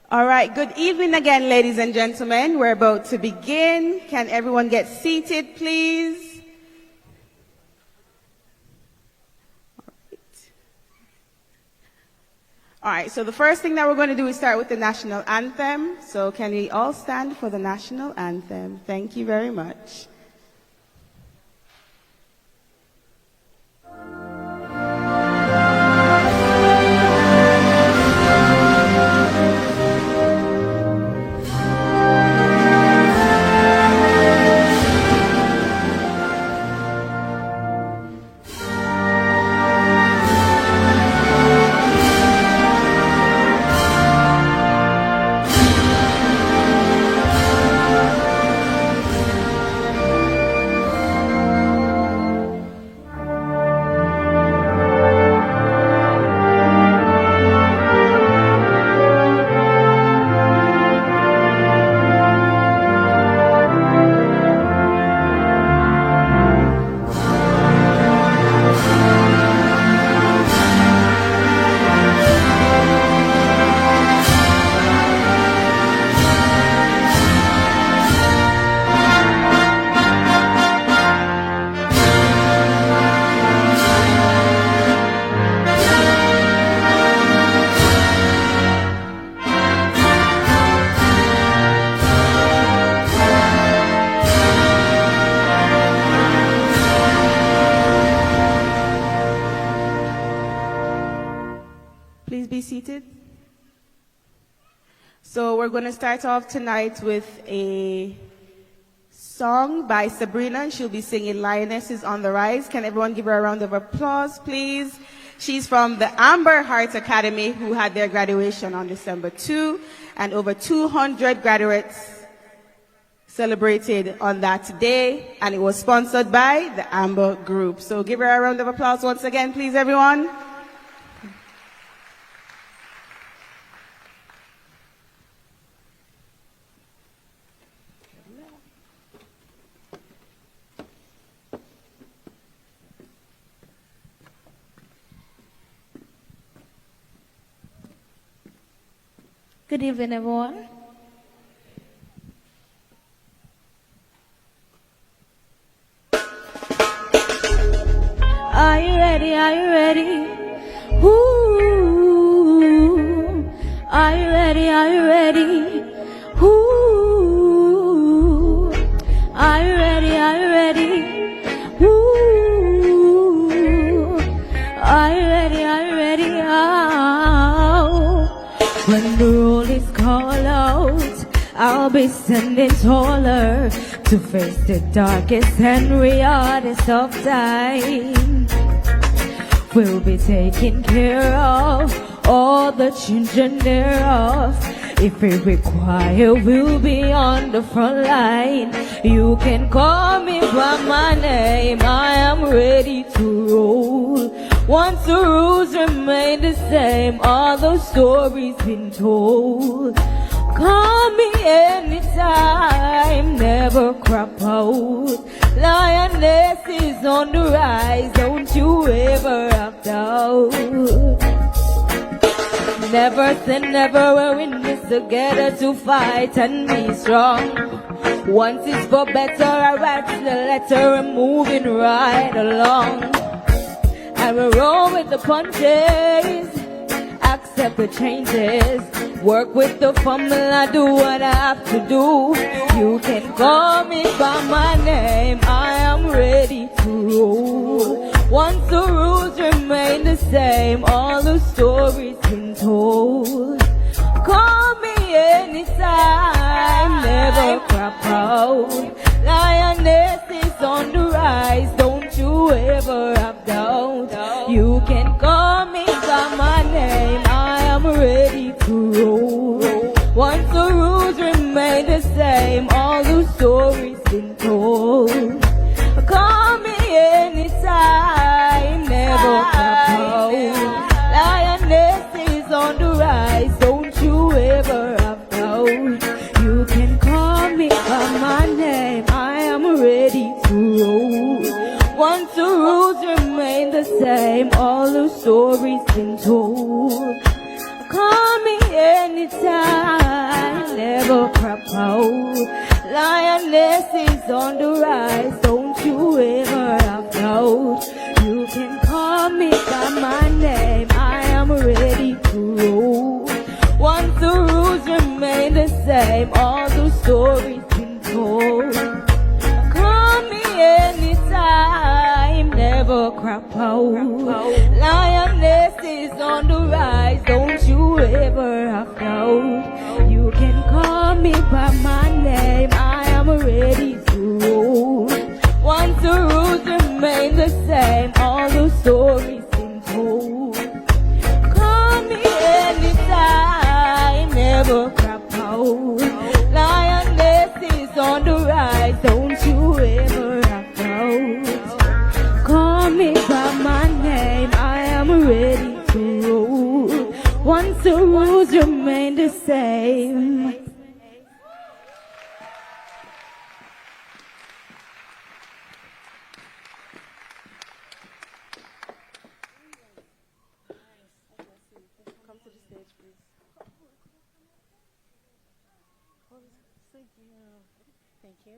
All right, good evening again, ladies and gentlemen. We're about to begin. Can everyone get seated, please? All right, so the first thing that we're going to do is start with the national anthem. So can we all stand for the national anthem? Thank you very much. We're going to start off tonight with a song by Sabrina, and she'll be singing Lioness is on the Rise. Can everyone give her a round of applause, please? She's from the Amber Heart Academy, who had their graduation on December 2, and over 200 graduates celebrated on that day, and it was sponsored by the Amber Group. So give her a round of applause once again, please, everyone. Good evening, everyone. Are you ready? Are you ready? Ooh. Are you ready? Are you ready? Ooh. Are you ready? Are you ready? Ooh. Are you ready? Are you ready? Oh. When the roll is called out, I'll be standing taller to face the darkest and hardest of time. We'll be taking care of all the children thereof. If we require, we'll be on the front line. You can call me by my name, I am ready to roll. Once the rules remain the same, all those stories been told. Call me anytime, never crop out. Lioness is on the rise, don't you ever have doubt. Never say never, we're in this together to fight and be strong. Once it's for better, I write the letter and moving right along. And we roll with the punches, accept the changes, work with the formula, do what I have to do. You can call me by my name, I am ready to roll. Once the rules remain the same, all the stories been told. Call me anytime, never crop out. Lioness is on the rise, don't you ever have doubt. You can call me by my name, I am ready to roll. Once the rules remain the same, all the stories been told. Call me anytime, never crop out. Lioness is on the rise, don't you ever have doubt. You can call me by my name, I am ready to roll. Once the rules remain the same, all the stories been told. Call me anytime. never crop out. Lioness is on the rise, don't you ever have doubt. You can call me by my name, I am ready to roll. Once the rules remain the same, all the stories been told. Call me anytime, never crop out. Lioness is on the rise, don't you ever have doubt. You can call me by my name, I am ready to roll. Once the rules remain the same, all the stories been told. Call me anytime, never crop out. Lioness is on the rise, don't you ever have doubt. Call me by my name, I am ready to roll. Once the rules remain the same. Thank you.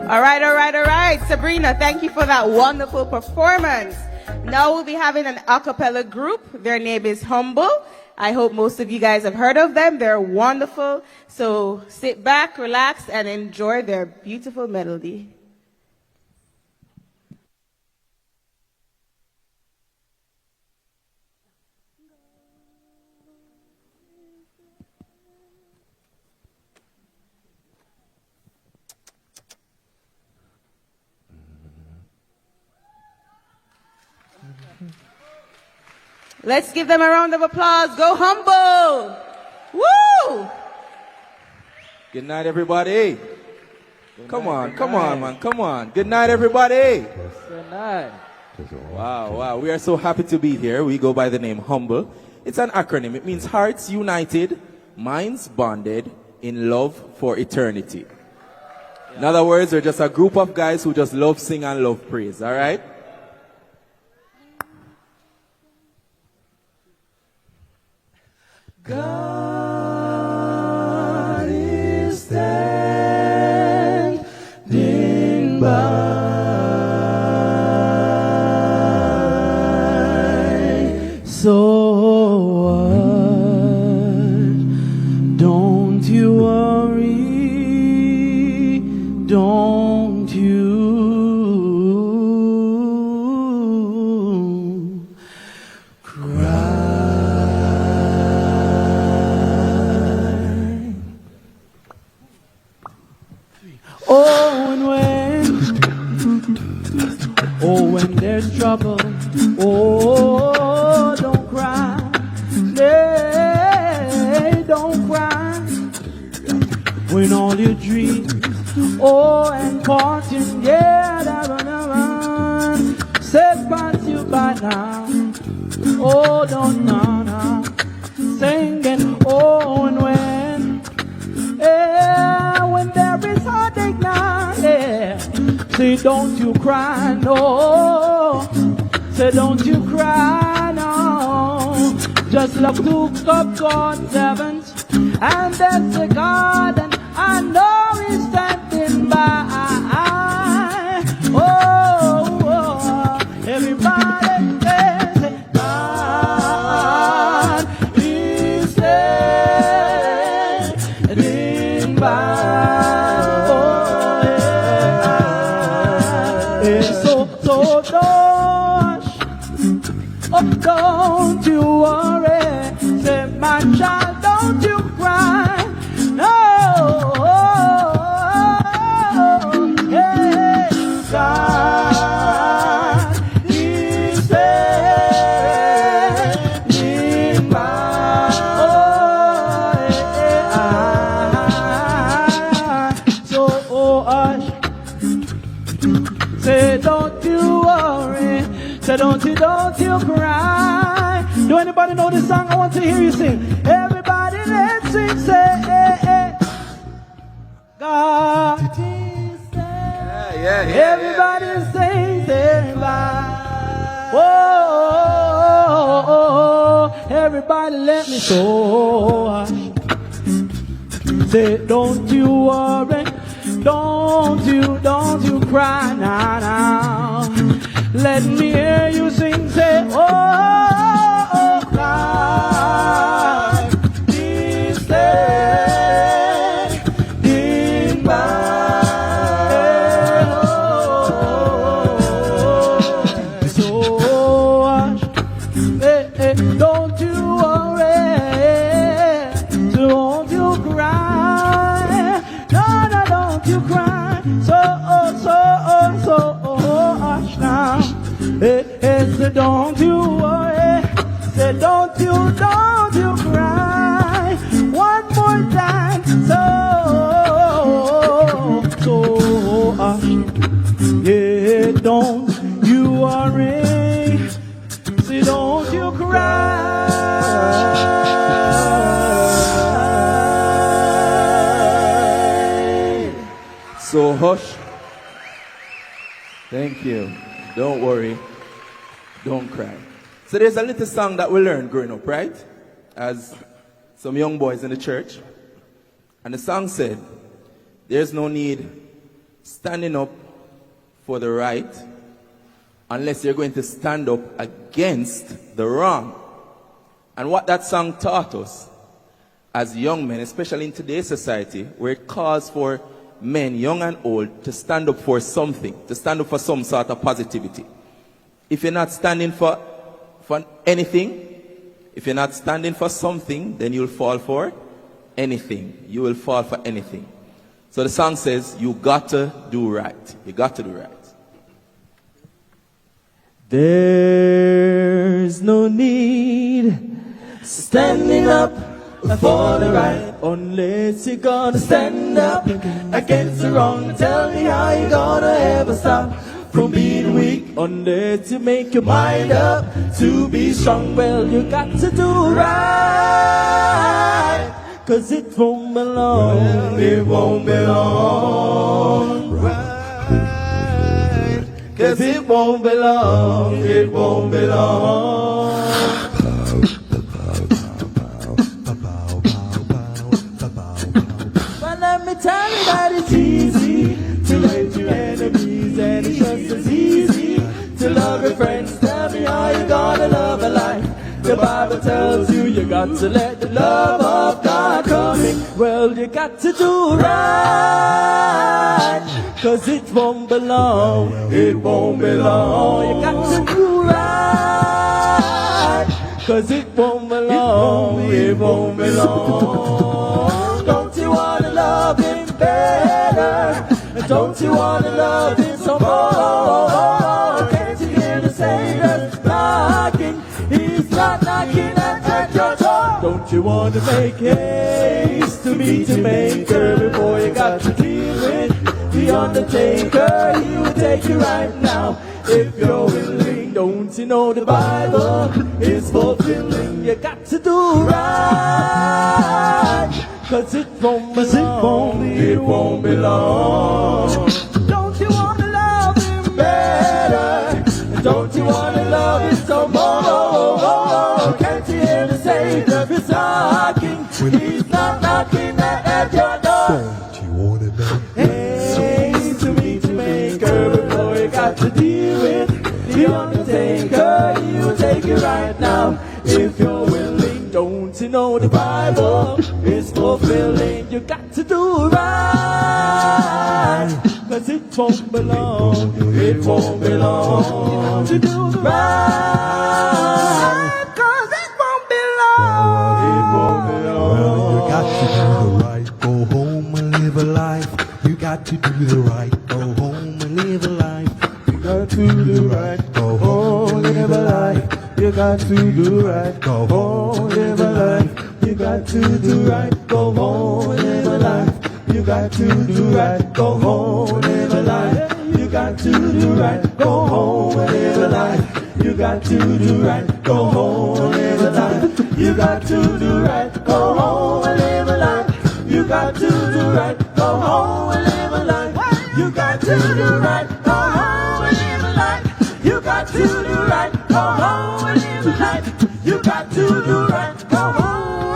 All right. Sabrina, thank you for that wonderful performance. Now we'll be having an a cappella group. Their name is Humble. I hope most of you guys have heard of them. They're wonderful. So sit back, relax, and enjoy their beautiful melody. Let's give them a round of applause. Go Humble! Woo! Good night, everybody. Come on, man. Come on. Good night, everybody. Good night. Wow. We are so happy to be here. We go by the name Humble. It's an acronym. It means hearts united, minds bonded, in love for eternity. In other words, we're just a group of guys who just love sing and love praise. All right? God is standing by. So what doing all your dreams. Oh, and parting, yeah, that one, said pass you by now. Oh, don't know, singing, oh, and when, yeah, when there is heartache now, yeah, say don't you cry, no, say don't you cry, no, just look to up God's heavens, and there's a God, and I know He's standing by. Oh, everybody says God is standing by. Oh, yeah. Don't you worry, say my child, don't you cry. No, yeah, God is standing by. So hush, say don't you worry, say don't you cry. Do anybody know this song? I want to hear you sing. Everybody let's sing, say God is there. Everybody sing, say whoa, everybody let me so. Say don't you worry, don't you cry now. Let me hear you sing, say oh, God is standing by. So don't you worry, don't you cry, no, don't you cry. So hush now. Say don't you worry, say don't you cry. One more time, so hush. Yeah, don't you worry, say don't you cry. So hush. Thank you. Don't worry. Don't cry. So there's a little song that we learned growing up, right? As some young boys in the church. And the song said, there's no need standing up for the right unless you're going to stand up against the wrong. And what that song taught us as young men, especially in today's society, where it calls for men, young and old, to stand up for something, to stand up for some sort of positivity. If you're not standing for anything, if you're not standing for something, then you'll fall for anything. You will fall for anything. So the song says, you got to do right. You got to do right. There's no need standing up for the right unless you're gonna stand up against the wrong. Tell me how you gonna ever stop from being weak unless you make your mind up to be strong. Well, you got to do right, 'cause it won't belong, well, it won't belong right, 'cause it won't belong, it won't belong. But let me tell you that it's easy to hate your enemies, and it's just as easy to love your friends. Tell me how you gonna love a life. The Bible tells you you got to let the love of God come in. Well, you got to do right, 'cause it won't belong, it won't belong. You got to do right, 'cause it won't belong, it won't belong. Don't you wanna love Him better? Don't you wanna love Him some more? Can't you hear the Savior knocking? He's not knocking at your door. Don't you want to make haste to meet Jamaica before you got to deal with the undertaker? He will take you right now if you're willing. Don't you know the Bible is fulfilling? You got to do right, 'cause it won't be long. Don't you want to love him better? Don't you want to love him some more? Can't you hear the Savior is knocking? He's not knocking at your door. Don't you wanna know? Hey, to meet Jamaica before you got to deal with the undertaker. He will take you right now if you're willing. Don't you know the Bible is fulfilling? You got to do right, 'cause it won't be long. It won't be long to do the right, 'cause it won't be long. It won't be long. Well, you got to do the right. Go home and live a life. You got to do the right. Go home and live a life. You got to do right. Go home, live a life. You got to do right. Go home, live a life. You got to do right. Go home, live a life. You got to do right. Go home, live a life. You got to do right. Go home, live a life. You got to do right. Go home, live a life. You got to do right. Go home, live a life. You got to do right. Go home, live a life. You got to do right. Go home, live a life. You got to do right. Go home, live a life. You got to do right. Go home,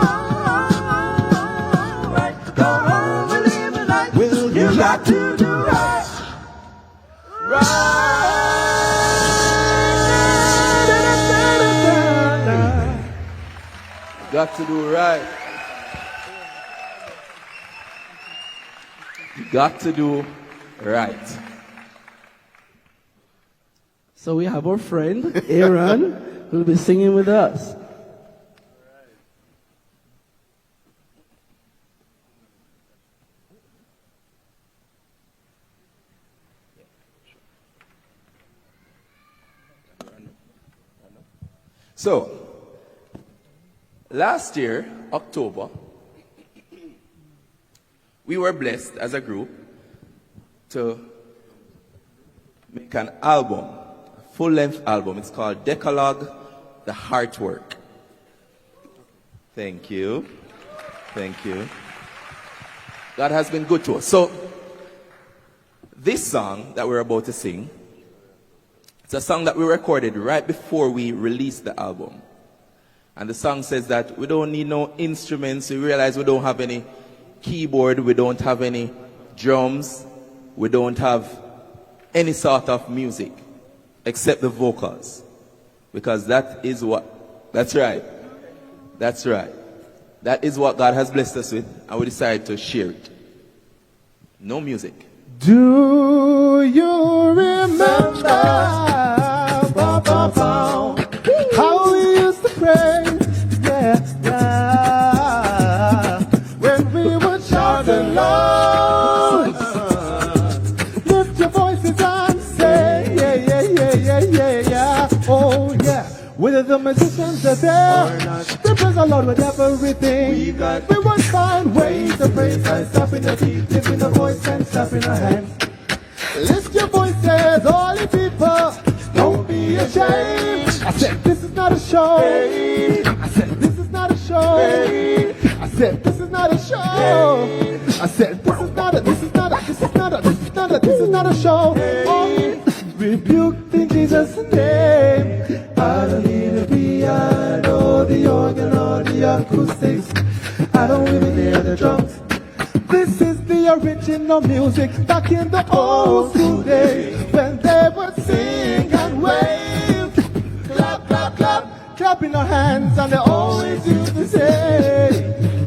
right. Go home, live a life. Well, You got to do right. Right. Got to do right. You got to do right. So we have our friend Aaron who will be singing with us. So, last year, October, we were blessed as a group to make an album, a full-length album. It's called Decalogue, The Heartwork. Thank you. Thank you. God has been good to us. So, this song that we're about to sing, it's a song that we recorded right before we released the album. And the song says that we don't need no instruments. We realize we don't have any keyboard. We don't have any drums. We don't have any sort of music except the vocals. Because that is what, that's right. That's right. That is what God has blessed us with. And we decided to share it. No music. Do you remember how we used to pray? Yeah, yeah. When we would shout the Lord, lift your voices and say, yeah, yeah, yeah, yeah, yeah, yeah. Oh, yeah. Whether the musicians are there, they praise the Lord with everything. We would find ways to praise and stop in the feet, lifting the voice and slapping our hands. Lift your voices, all you people, don't be ashamed. I said this is not a show. I said this is not a show. I said this is not a show. I said this is not a show. Oh, rebuked in Jesus' name. I don't need a piano, the organ or the acoustics. I don't even hear the drums. This is the original music back in the old school days when they would sing and wave. Clap, clap, clap, clapping our hands, and they always used to say,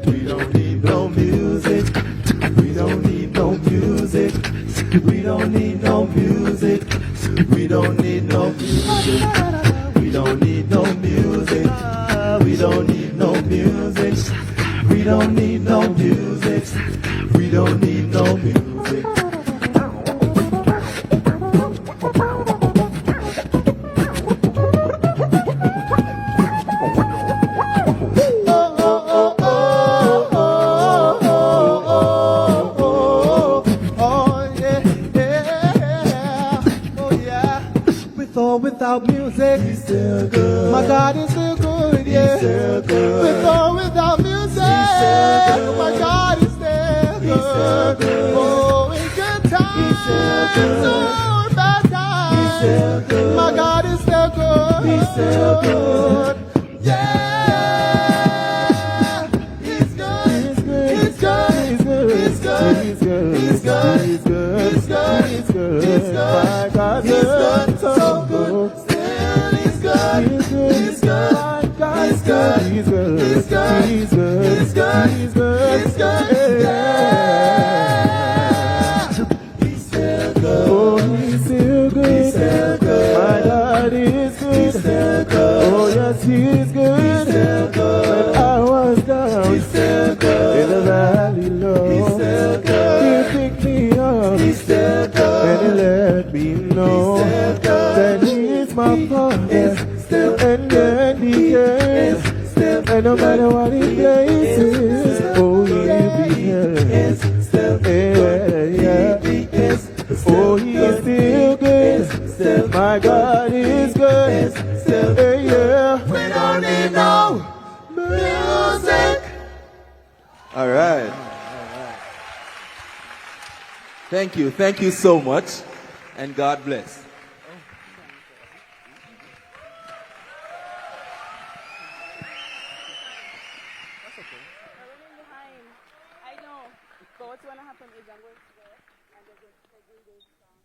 we don't need no music. We don't need no music. We don't need no music. We don't need no music. We don't need no music. We don't need no music. We don't need no music. We don't need no music. Oh, oh, still good. With or without music, my God, he's still good. Oh, in good times, oh, in bad times, my God is still good. He's still good. Yeah. He's good. He's good. He's good. He's good. He's good. He's good. He's good. He's good. He's good. He's good. He's good. My God is good. So good. Still he's good. He's good. He's good. My God is good. He's good. He's good. He's good. He's good. He's good. He's good. Yeah. He's still good. Oh, he's still good. He's still good. My God is good. He's still good. Oh, yes, he is good. He's still good. When I was down, he's still good. In the valley low, he's still good. He picked me up. He's still good. And he let me know that he is my father. And then he cares. And no matter what he places, oh, he'll be here. Yeah. Oh, he is still good. My God is good. Yeah. We don't need no music. All right. Thank you. Thank you so much. And God bless. I know, but what's going to happen is I'm going to go and they're going to do this song.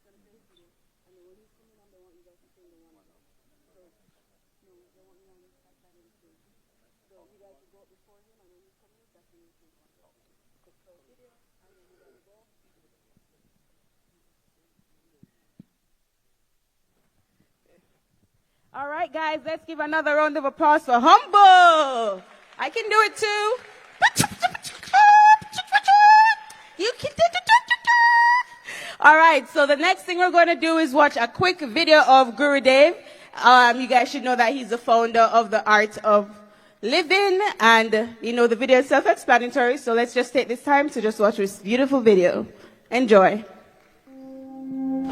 And then when he's coming on, they want you guys to sing the one. So, no, they want you on this side and this side. So you guys will go up before him, and when he's coming up, that's when you sing. So video, and then you guys go. All right, guys, let's give another round of applause for Humble. I can do it too. You can do it. All right, so the next thing we're going to do is watch a quick video of Gurudev. You guys should know that he's the founder of the Art of Living, and you know the video is self-explanatory, so let's just take this time to just watch this beautiful video. Enjoy.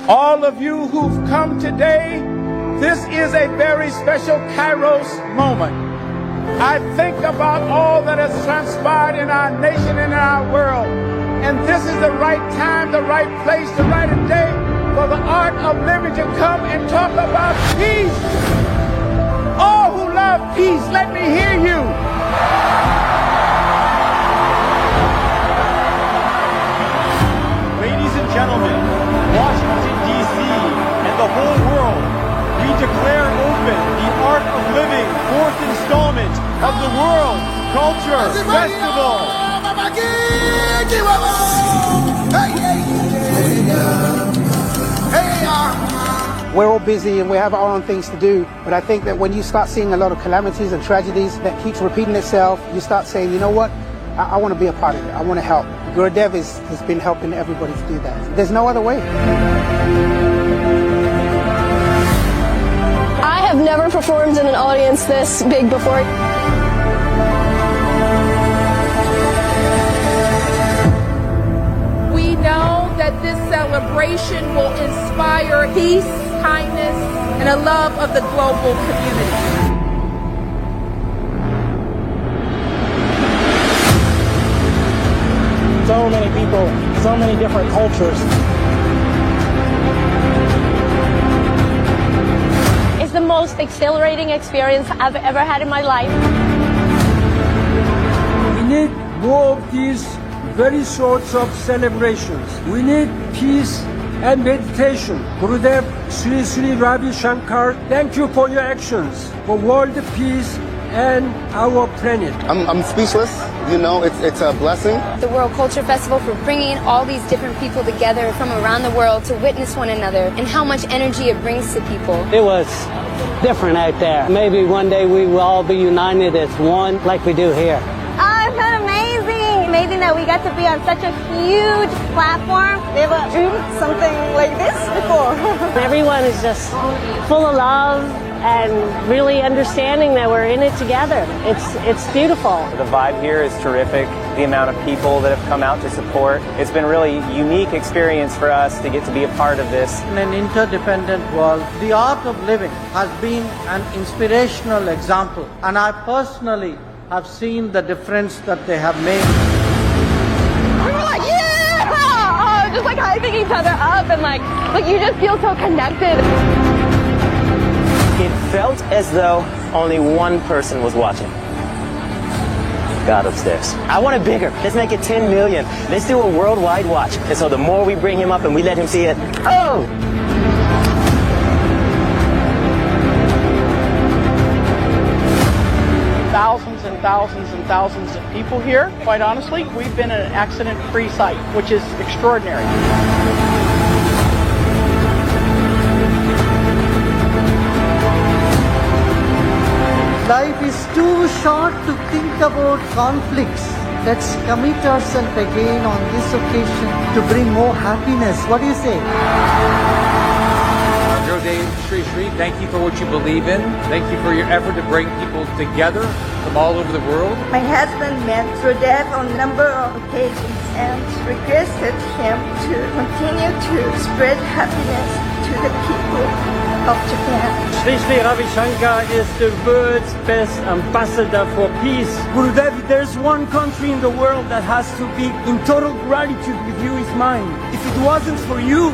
All of you who've come today, this is a very special Kairos moment. I think about all that has transpired in our nation and in our world. And this is the right time, the right place, the right day for the Art of Living to come and talk about peace. All who love peace, let me hear you. Ladies and gentlemen, Washington, D.C. and the whole world, we declare open the Art of Living 4th installment of the World Culture Festival. We're all busy and we have our own things to do, but I think that when you start seeing a lot of calamities and tragedies that keeps repeating itself, you start saying, you know what, I want to be a part of it, I want to help. Gurudev has been helping everybody to do that. There's no other way. I have never performed in an audience this big before. We know that this celebration will inspire peace, kindness, and a love of the global community. So many people, so many different cultures. It's the most exhilarating experience I've ever had in my life. We need more of these very sorts of celebrations. We need peace and meditation. Gurudev, Sri Ravi, Shankar, thank you for your actions for world peace and our planet. I'm speechless. You know, it's a blessing. The World Culture Festival for bringing all these different people together from around the world to witness one another and how much energy it brings to people. It was different out there. Maybe one day we will all be united as one like we do here. Oh, it felt amazing. Amazing that we got to be on such a huge platform. Never dreamed something like this before. Everyone is just full of love and really understanding that we're in it together. It's beautiful. The vibe here is terrific. The amount of people that have come out to support. It's been a really unique experience for us to get to be a part of this. In an interdependent world, the art of living has been an inspirational example, and I personally have seen the difference that they have made. We were like, yeah! Just like hyping each other up and like you just feel so connected. It felt as though only one person was watching. God upstairs. I want it bigger. Let's make it 10 million. Let's do a worldwide watch. And so the more we bring him up and we let him see it, oh! Thousands and thousands and thousands of people here. Quite honestly, we've been an accident-free site, which is extraordinary. Life is too short to think about conflicts. Let's commit ourselves again on this occasion to bring more happiness. What do you say? Gurudev, Shri Shri, thank you for what you believe in. Thank you for your effort to bring people together from all over the world. My husband met Gurudev on a number of occasions and requested him to continue to spread happiness to the people of Japan. Shri Shri Ravi Shankar is the world's best ambassador for peace. Gurudev, there's one country in the world that has to be in total gratitude with you is mine. If it wasn't for you,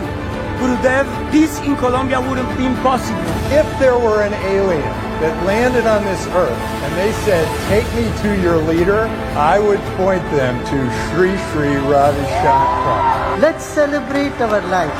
Gurudev, peace in Colombia wouldn't be possible. If there were an alien that landed on this earth and they said, take me to your leader, I would point them to Shri Shri Ravi Shankar. Let's celebrate our life.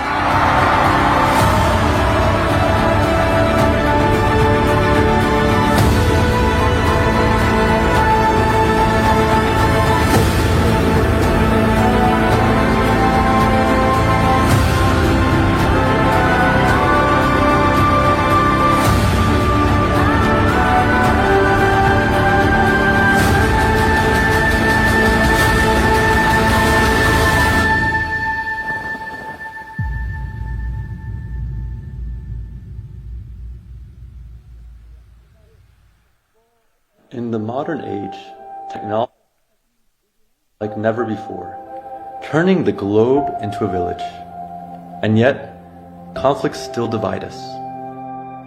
In the modern age, technology like never before, turning the globe into a village. And yet, conflicts still divide us.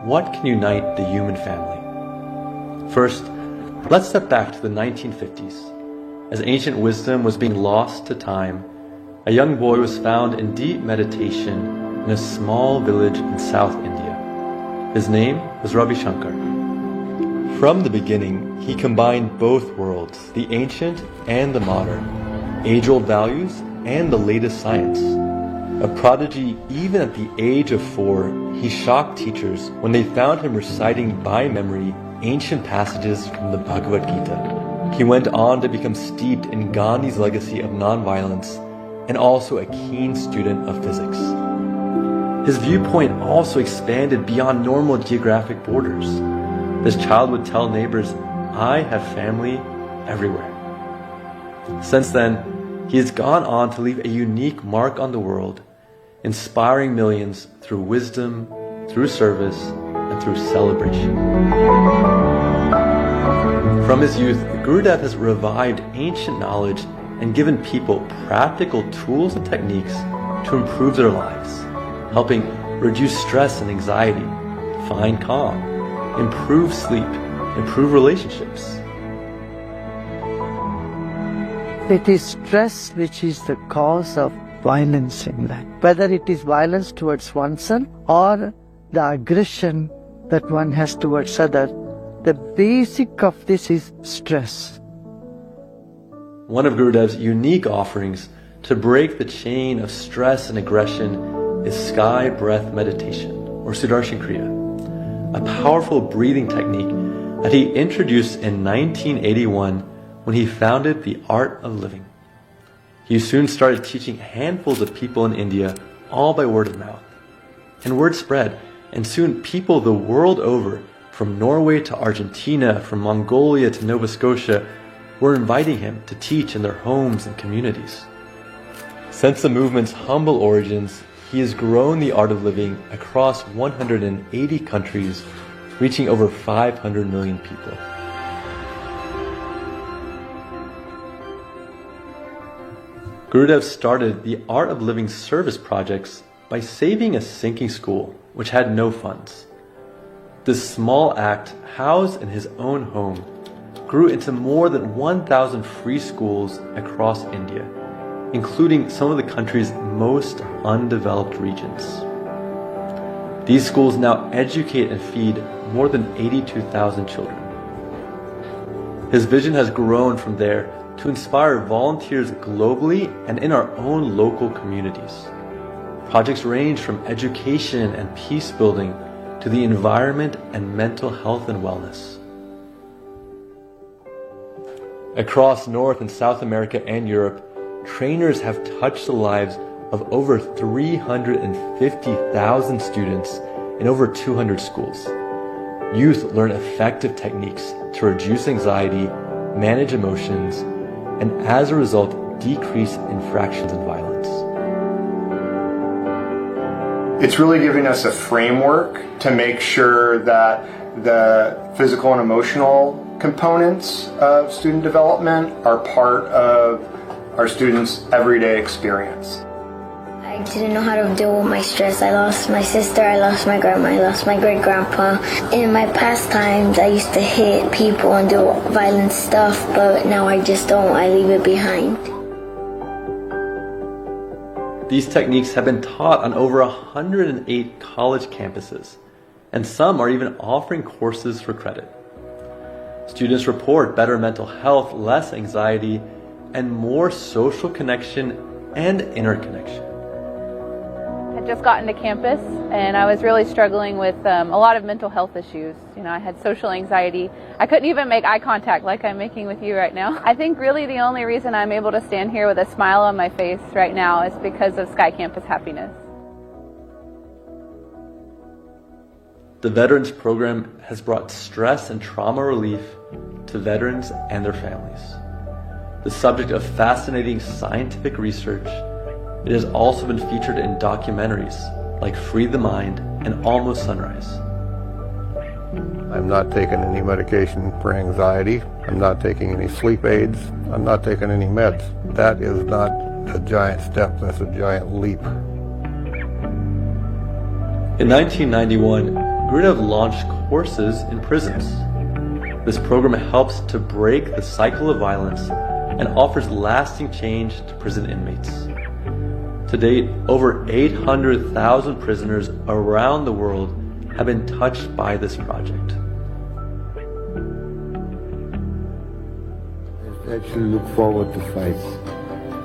What can unite the human family? First, let's step back to the 1950s. As ancient wisdom was being lost to time, a young boy was found in deep meditation in a small village in South India. His name was Ravi Shankar. From the beginning, he combined both worlds, the ancient and the modern, age-old values and the latest science. A prodigy even at the age of 4, he shocked teachers when they found him reciting by memory ancient passages from the Bhagavad Gita. He went on to become steeped in Gandhi's legacy of nonviolence and also a keen student of physics. His viewpoint also expanded beyond normal geographic borders. This child would tell neighbors, I have family everywhere. Since then, he has gone on to leave a unique mark on the world, inspiring millions through wisdom, through service, and through celebration. From his youth, Gurudev has revived ancient knowledge and given people practical tools and techniques to improve their lives, helping reduce stress and anxiety, find calm, improve sleep, improve relationships. It is stress which is the cause of violence in life. Whether it is violence towards oneself or the aggression that one has towards others, the basic of this is stress. One of Gurudev's unique offerings to break the chain of stress and aggression is sky breath meditation, or Sudarshan Kriya, a powerful breathing technique that he introduced in 1981 when he founded the Art of Living. He soon started teaching handfuls of people in India, all by word of mouth. And word spread, and soon people the world over, from Norway to Argentina, from Mongolia to Nova Scotia, were inviting him to teach in their homes and communities. Since the movement's humble origins, he has grown the Art of Living across 180 countries, reaching over 500 million people. Gurudev started the Art of Living service projects by saving a sinking school which had no funds. This small act, housed in his own home, grew into more than 1,000 free schools across India, including some of the country's most undeveloped regions. These schools now educate and feed more than 82,000 children. His vision has grown from there to inspire volunteers globally and in our own local communities. Projects range from education and peace building to the environment and mental health and wellness. Across North and South America and Europe, trainers have touched the lives of over 350,000 students in over 200 schools. Youth learn effective techniques to reduce anxiety, manage emotions, and as a result, decrease infractions and violence. It's really giving us a framework to make sure that the physical and emotional components of student development are part of our students' everyday experience. I didn't know how to deal with my stress. I lost my sister, I lost my grandma, I lost my great-grandpa. In my past times, I used to hit people and do violent stuff, but now I just don't. I leave it behind. These techniques have been taught on over 108 college campuses, and some are even offering courses for credit. Students report better mental health, less anxiety, and more social connection and interconnection. I had just gotten to campus and I was really struggling with a lot of mental health issues. You know, I had social anxiety. I couldn't even make eye contact like I'm making with you right now. I think really the only reason I'm able to stand here with a smile on my face right now is because of Sky Campus Happiness. The Veterans Program has brought stress and trauma relief to veterans and their families. The subject of fascinating scientific research, it has also been featured in documentaries like Free the Mind and Almost Sunrise. I'm not taking any medication for anxiety. I'm not taking any sleep aids. I'm not taking any meds. That is not a giant step, that's a giant leap. In 1991, Gurudev launched courses in prisons. This program helps to break the cycle of violence and offers lasting change to prison inmates. To date, over 800,000 prisoners around the world have been touched by this project. I actually look forward to fights.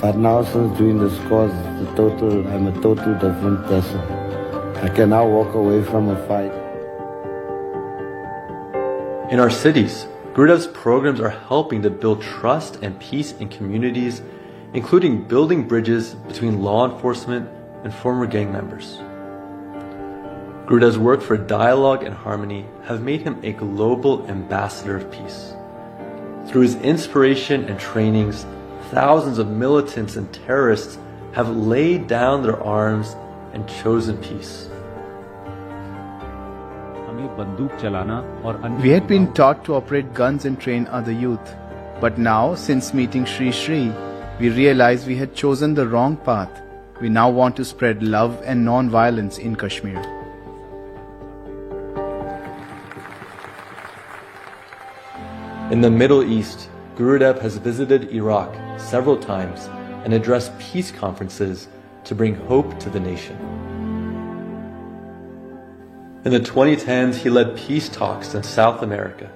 But now since doing this course, I'm a total different person. I can now walk away from a fight. In our cities, Gurudev's programs are helping to build trust and peace in communities, including building bridges between law enforcement and former gang members. Gurudev's work for dialogue and harmony have made him a global ambassador of peace. Through his inspiration and trainings, thousands of militants and terrorists have laid down their arms and chosen peace. We had been taught to operate guns and train other youth. But now, since meeting Sri Sri, we realized we had chosen the wrong path. We now want to spread love and non-violence in Kashmir. In the Middle East, Gurudev has visited Iraq several times and addressed peace conferences to bring hope to the nation. In the 2010s, he led peace talks in South America.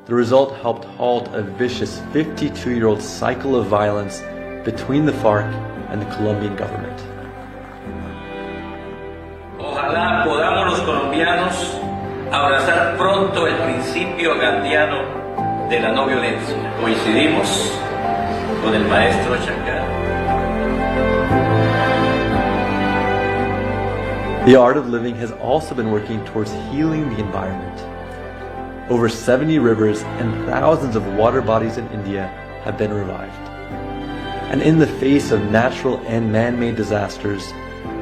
The result helped halt a vicious 52-year-old cycle of violence between the FARC and the Colombian government. Ojalá podamos los colombianos abrazar pronto el principio gandiano de la no violencia. Coincidimos con el maestro Shankar. The Art of Living has also been working towards healing the environment. Over 70 rivers and thousands of water bodies in India have been revived. And in the face of natural and man-made disasters,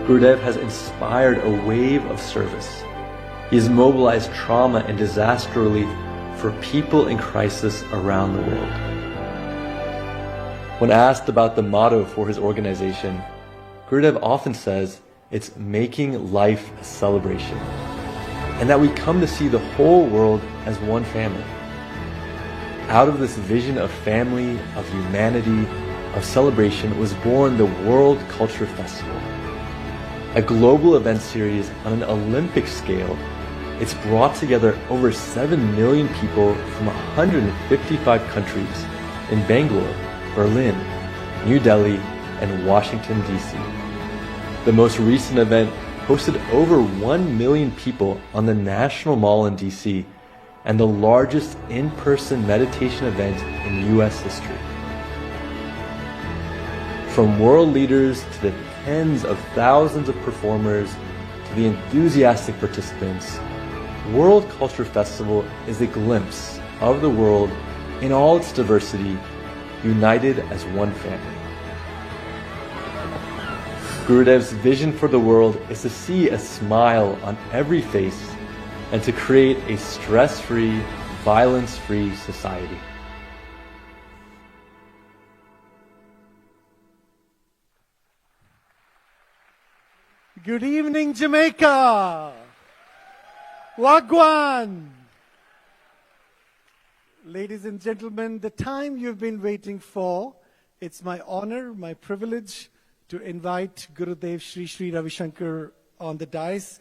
Gurudev has inspired a wave of service. He has mobilized trauma and disaster relief for people in crisis around the world. When asked about the motto for his organization, Gurudev often says it's making life a celebration, and that we come to see the whole world as one family. Out of this vision of family, of humanity, of celebration was born the World Culture Festival, a global event series on an Olympic scale. It's brought together over 7 million people from 155 countries in Bangalore, Berlin, New Delhi, and Washington, D.C. The most recent event hosted over 1 million people on the National Mall in D.C., and the largest in-person meditation event in U.S. history. From world leaders to the tens of thousands of performers to the enthusiastic participants, World Culture Festival is a glimpse of the world in all its diversity, united as one family. Gurudev's vision for the world is to see a smile on every face and to create a stress-free, violence-free society. Good evening, Jamaica! Wagwan! Ladies and gentlemen, the time you've been waiting for, it's my honor, my privilege to invite Gurudev Sri Sri Ravi Shankar on the dais.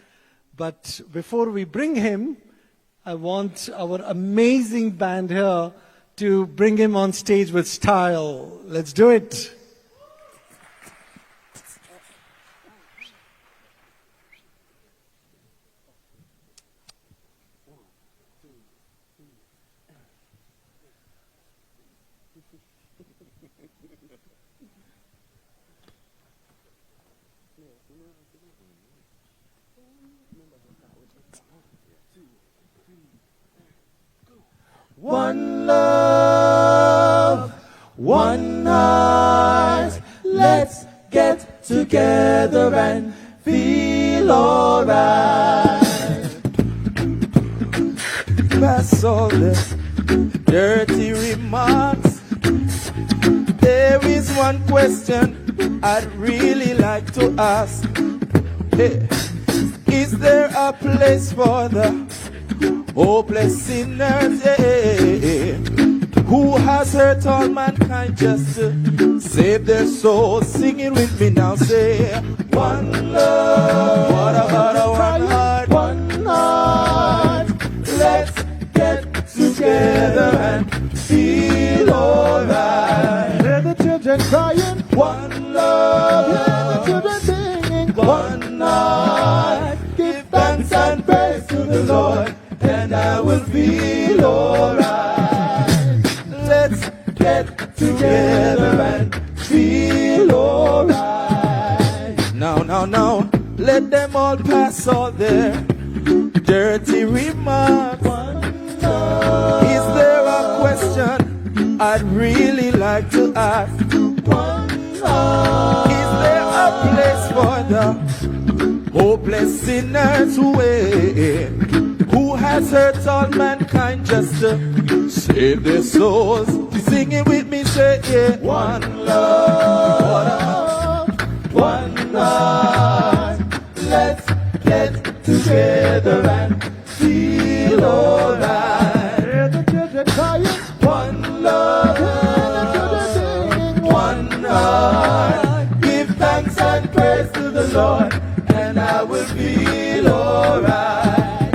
But before we bring him, I want our amazing band here to bring him on stage with style. Let's do it. One love, one heart, let's get together and feel alright. Pass all the dirty remarks. There is one question I'd really like to ask. Hey, is there a place for the hopeless sinners, who has hurt all mankind just to save their souls? Sing it with me now, say, one love, what about a one heart? One heart, let's get together and feel alright. Hear the children crying, one love, hear the children singing, one heart, give thanks and praise to the Lord, and I will feel alright. Let's get together and feel alright. Now, let them all pass all their dirty remarks. Is there a question I'd really like to ask? Is there a place for the hopeless sinners who has hurt all mankind just to save their souls? Sing it with me, say yeah. One love, one heart, let's get together and feel alright. Hear the children crying, one love, one heart, give thanks and praise to the Lord, and I will feel alright.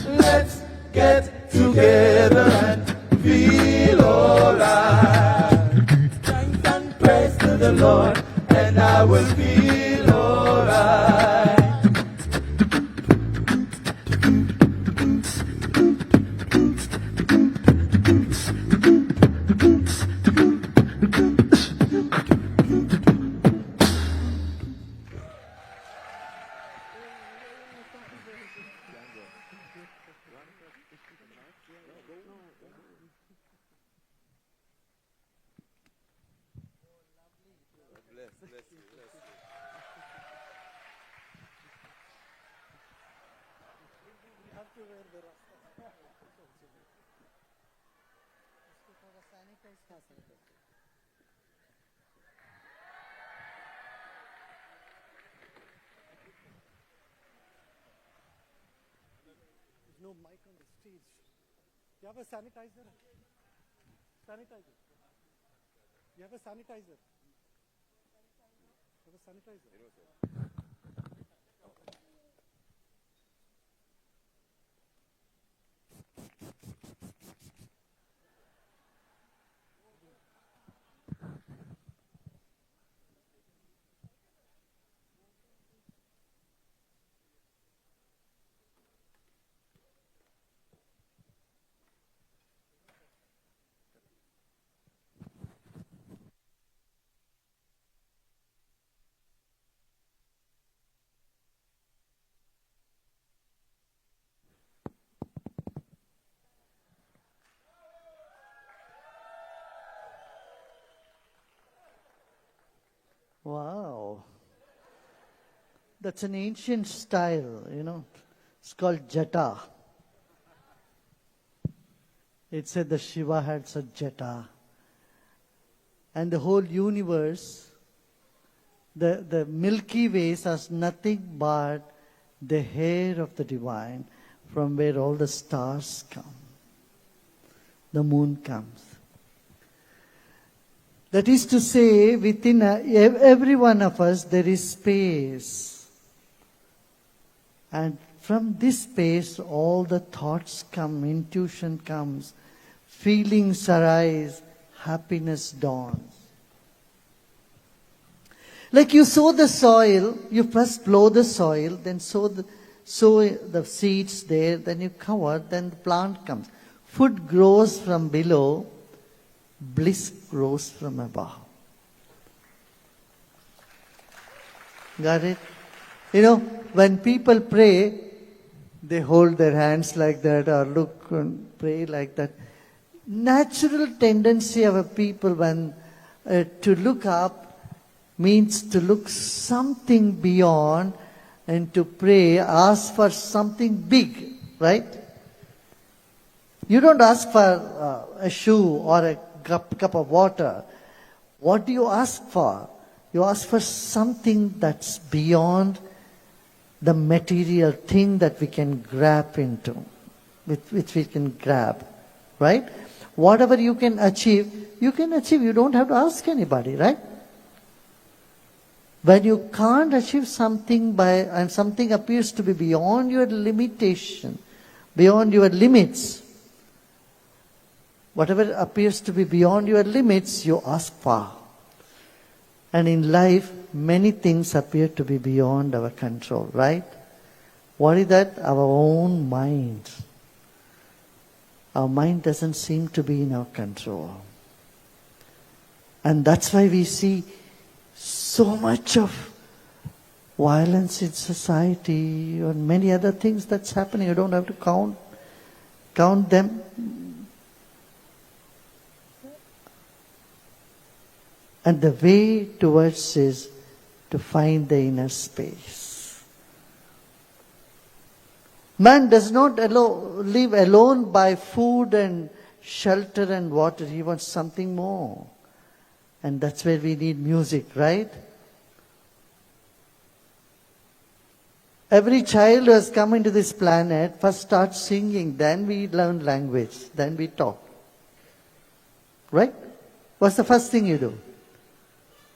Let's get together and feel alright. Thanks and praise to the Lord, and I will feel alright. There's no mic on the stage. You have a sanitizer? Sanitizer. You have a sanitizer? You have a sanitizer? Wow. That's an ancient style, you know. It's called jata. It said that Shiva had such jata. And the whole universe, the Milky Ways has nothing but the hair of the divine from where all the stars come. The moon comes. That is to say, within every one of us, there is space. And from this space, all the thoughts come, intuition comes, feelings arise, happiness dawns. Like you sow the soil, you first plow the soil, then sow the seeds there, then you cover, then the plant comes. Food grows from below, bliss grows from above. Got it? You know, when people pray, they hold their hands like that or look and pray like that. Natural tendency of a people when to look up means to look something beyond and to pray, ask for something big, right? You don't ask for a shoe or a cup of water. What do you ask for? You ask for something that's beyond the material thing that we can grab into, which we can grab, right? Whatever you can achieve, you can achieve. You don't have to ask anybody, right? When you can't achieve something and something appears to be beyond your limitation, beyond your limits, whatever appears to be beyond your limits, you ask for. And in life, many things appear to be beyond our control, right? What is that? Our own mind. Our mind doesn't seem to be in our control. And that's why we see so much of violence in society or many other things that's happening. You don't have to count them. And the way towards is to find the inner space. Man does not live alone by food and shelter and water. He wants something more. And that's where we need music, right? Every child who has come into this planet first starts singing, then we learn language, then we talk. Right? What's the first thing you do?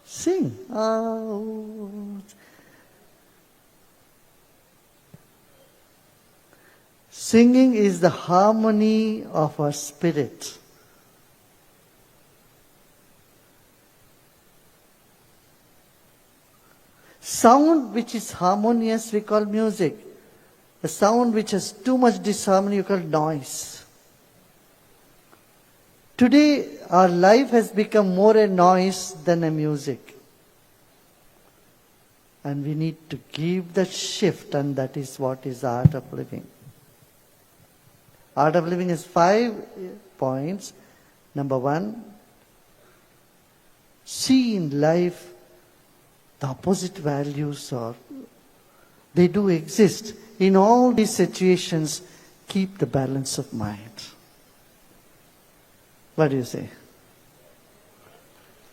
Sing. Oh. Singing is the harmony of our spirit. Sound which is harmonious we call music. A sound which has too much disharmony we call noise. Today our life has become more a noise than a music. And we need to give that shift, and that is what is art of living. Art of living is 5 points. Number 1, see in life the opposite values they do exist. In all these situations, keep the balance of mind. What do you say?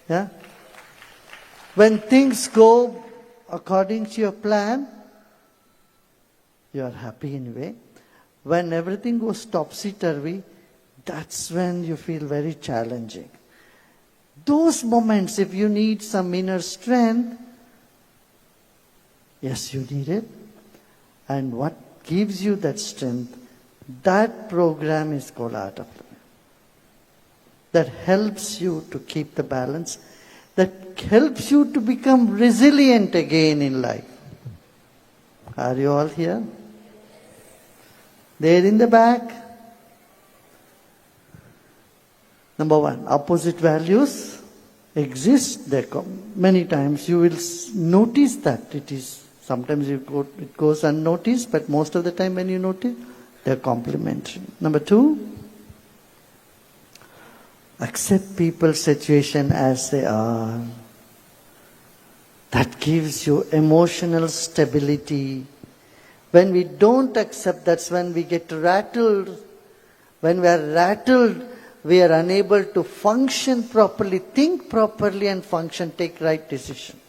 Yeah? When things go according to your plan, you are happy anyway. When everything goes topsy-turvy, that's when you feel very challenging. Those moments, if you need some inner strength, yes, you need it. And what gives you that strength, that program is called Art of Living. That helps you to keep the balance, that helps you to become resilient again in life. Are you all here? There in the back. Number one, opposite values exist. Many times you will notice that it is, sometimes it goes unnoticed, but most of the time when you notice, they are complementary. Number two, accept people's situation as they are. That gives you emotional stability. When we don't accept, that's when we get rattled. When we are rattled, we are unable to function properly, think properly and function, take right decision.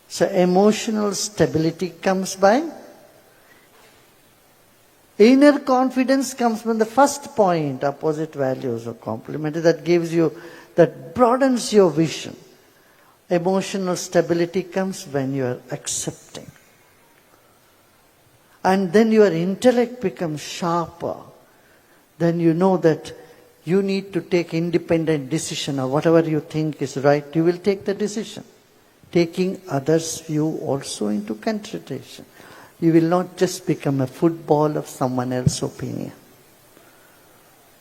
So emotional stability comes by. Inner confidence comes from the first point, opposite values or complementary, that gives you, that broadens your vision. Emotional stability comes when you are accepting. And then your intellect becomes sharper. Then you know that you need to take independent decision, or whatever you think is right, you will take the decision. Taking others' view also into consideration. You will not just become a football of someone else's opinion.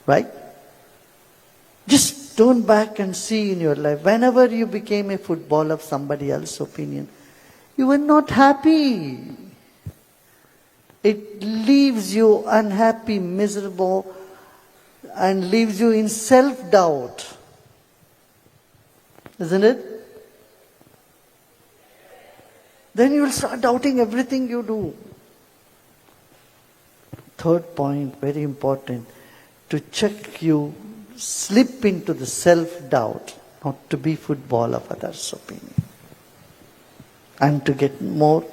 Right? Just turn back and see in your life, whenever you became a football of somebody else's opinion, you were not happy. It leaves you unhappy, miserable, and leaves you in self-doubt. Isn't it? Then you will start doubting everything you do. Third point, very important, to check you slip into the self-doubt, not to be football of others' opinion. And to get more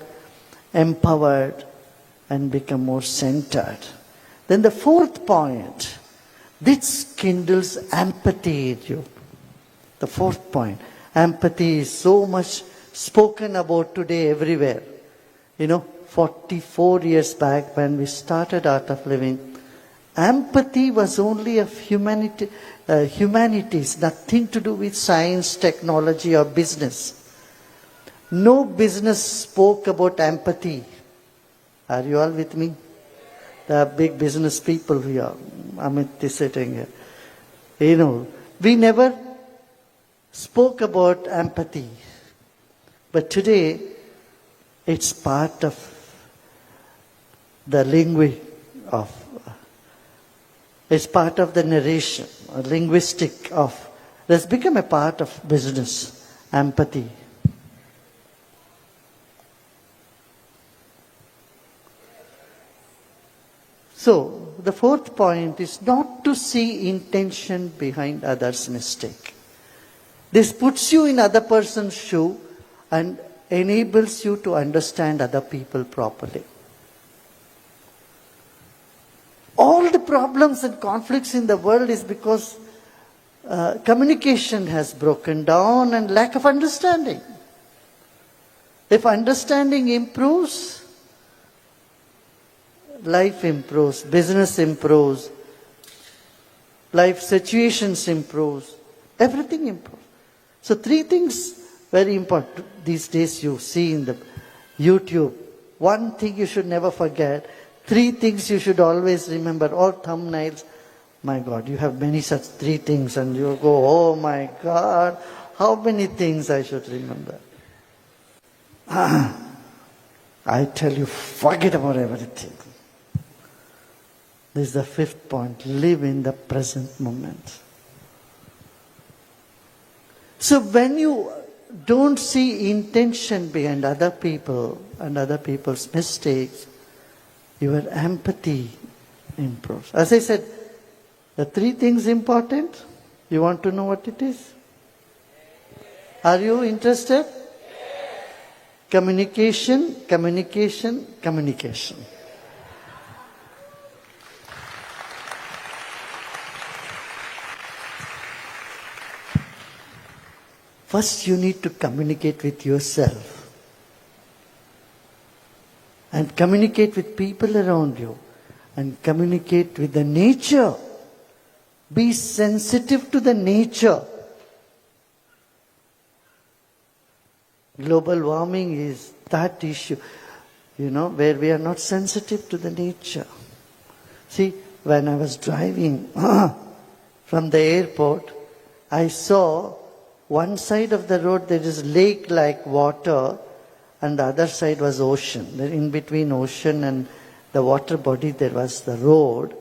empowered and become more centered. Then the fourth point, this kindles empathy in you. The fourth point, empathy is so much spoken about today everywhere. 44 years back when we started Art of Living, empathy was only of humanities, nothing to do with science, technology or business. No business spoke about empathy. Are you all with me? There are big business people here. Amit is sitting here. We never spoke about empathy. But today, it's part of the it's part of the narration, linguistic of, that's become a part of business, empathy. So, the fourth point is not to see intention behind others' mistake. This puts you in other person's shoe and enables you to understand other people properly. All the problems and conflicts in the world is because communication has broken down and lack of understanding. If understanding improves, life improves, business improves, life situations improves, everything improves. So 3 things very important these days you see in the YouTube. 1 thing you should never forget, 3 things you should always remember, all thumbnails. My God, you have many such 3 things and you go, oh my God, how many things I should remember. I tell you, forget about everything. This is the 5th point, live in the present moment. So when you don't see intention behind other people and other people's mistakes, your empathy improves. As I said, the 3 things important. You want to know what it is? Are you interested? Communication, communication, communication. First, you need to communicate with yourself and communicate with people around you and communicate with the nature. Be sensitive to the nature. Global warming is that issue, where we are not sensitive to the nature. See, when I was driving from the airport, I saw one side of the road there is lake-like water and the other side was ocean. In between ocean and the water body there was the road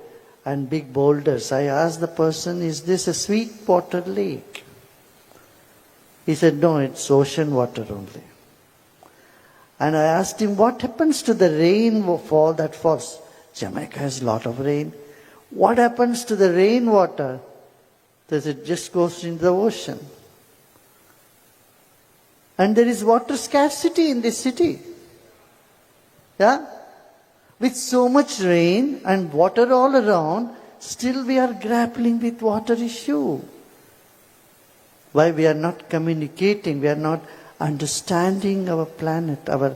and big boulders. I asked the person, is this a sweet water lake? He said, no, it's ocean water only. And I asked him, what happens to the rainfall that falls? Jamaica has a lot of rain. What happens to the rainwater? Does it just goes into the ocean? And there is water scarcity in this city. Yeah? With so much rain and water all around, still we are grappling with water issue. Why we are not communicating, we are not understanding our planet, our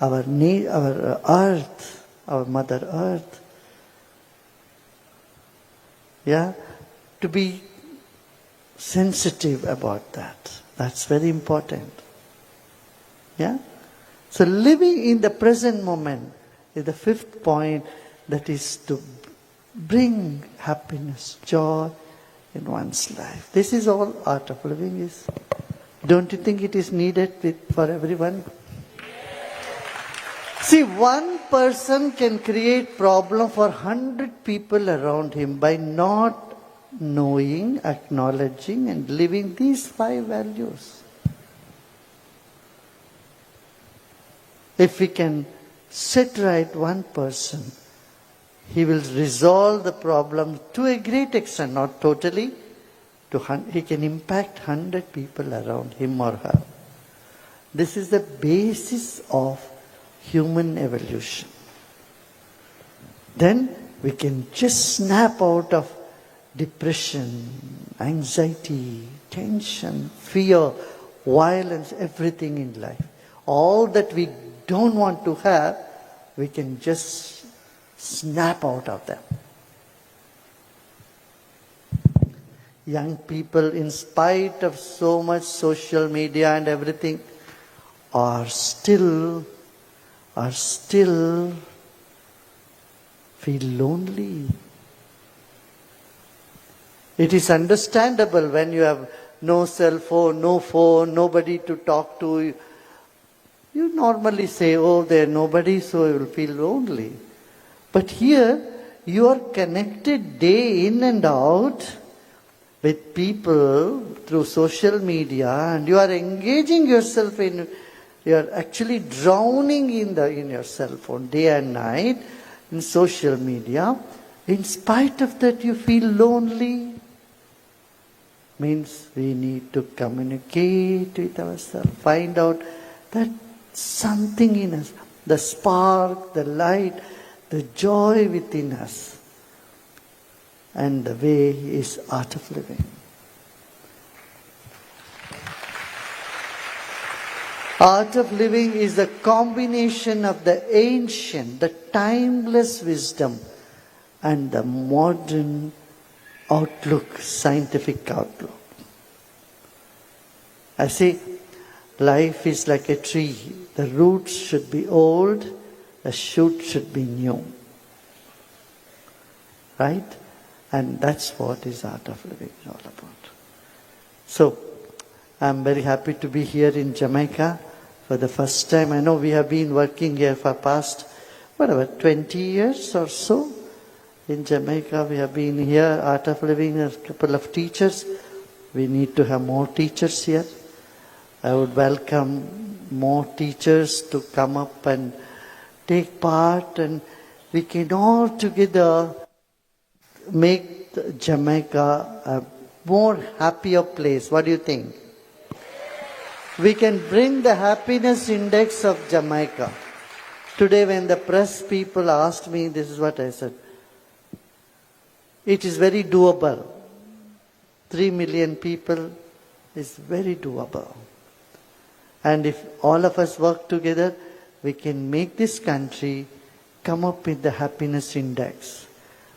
earth, our Mother Earth. Yeah? To be sensitive about that. That's very important. Yeah? So living in the present moment is the 5th point, that is to bring happiness, joy in one's life. This is all art of living is. Don't you think it is needed for everyone? See, one person can create problem for 100 people around him by not knowing, acknowledging and living these 5 values. If we can set right one person, he will resolve the problem to a great extent, not totally. He can impact 100 people around him or her. This is the basis of human evolution. Then we can just snap out of depression, anxiety, tension, fear, violence, everything in life. All that we don't want to have, we can just snap out of them. Young people, in spite of so much social media and everything, are still feel lonely. It is understandable when you have no cell phone, nobody to talk to. You normally say, oh, there's nobody, so you will feel lonely. But here, you are connected day in and out with people through social media, and you are engaging yourself in, you are actually drowning in your cell phone day and night in social media. In spite of that, you feel lonely. Means we need to communicate with ourselves, find out that something in us, the spark, the light, the joy within us. And the way is art of living. Art of living is the combination of the ancient, the timeless wisdom and the modern outlook, scientific outlook. I say, life is like a tree. The roots should be old, the shoot should be new. Right? And that's what is art of living all about. So, I'm very happy to be here in Jamaica for the first time. I know we have been working here for past, 20 years or so. In Jamaica, we have been here, art of living, a couple of teachers. We need to have more teachers here. I would welcome more teachers to come up and take part and we can all together make Jamaica a more happier place. What do you think? We can bring the happiness index of Jamaica. Today when the press people asked me, this is what I said. It is very doable. 3 million people is very doable. And if all of us work together, we can make this country come up with the happiness index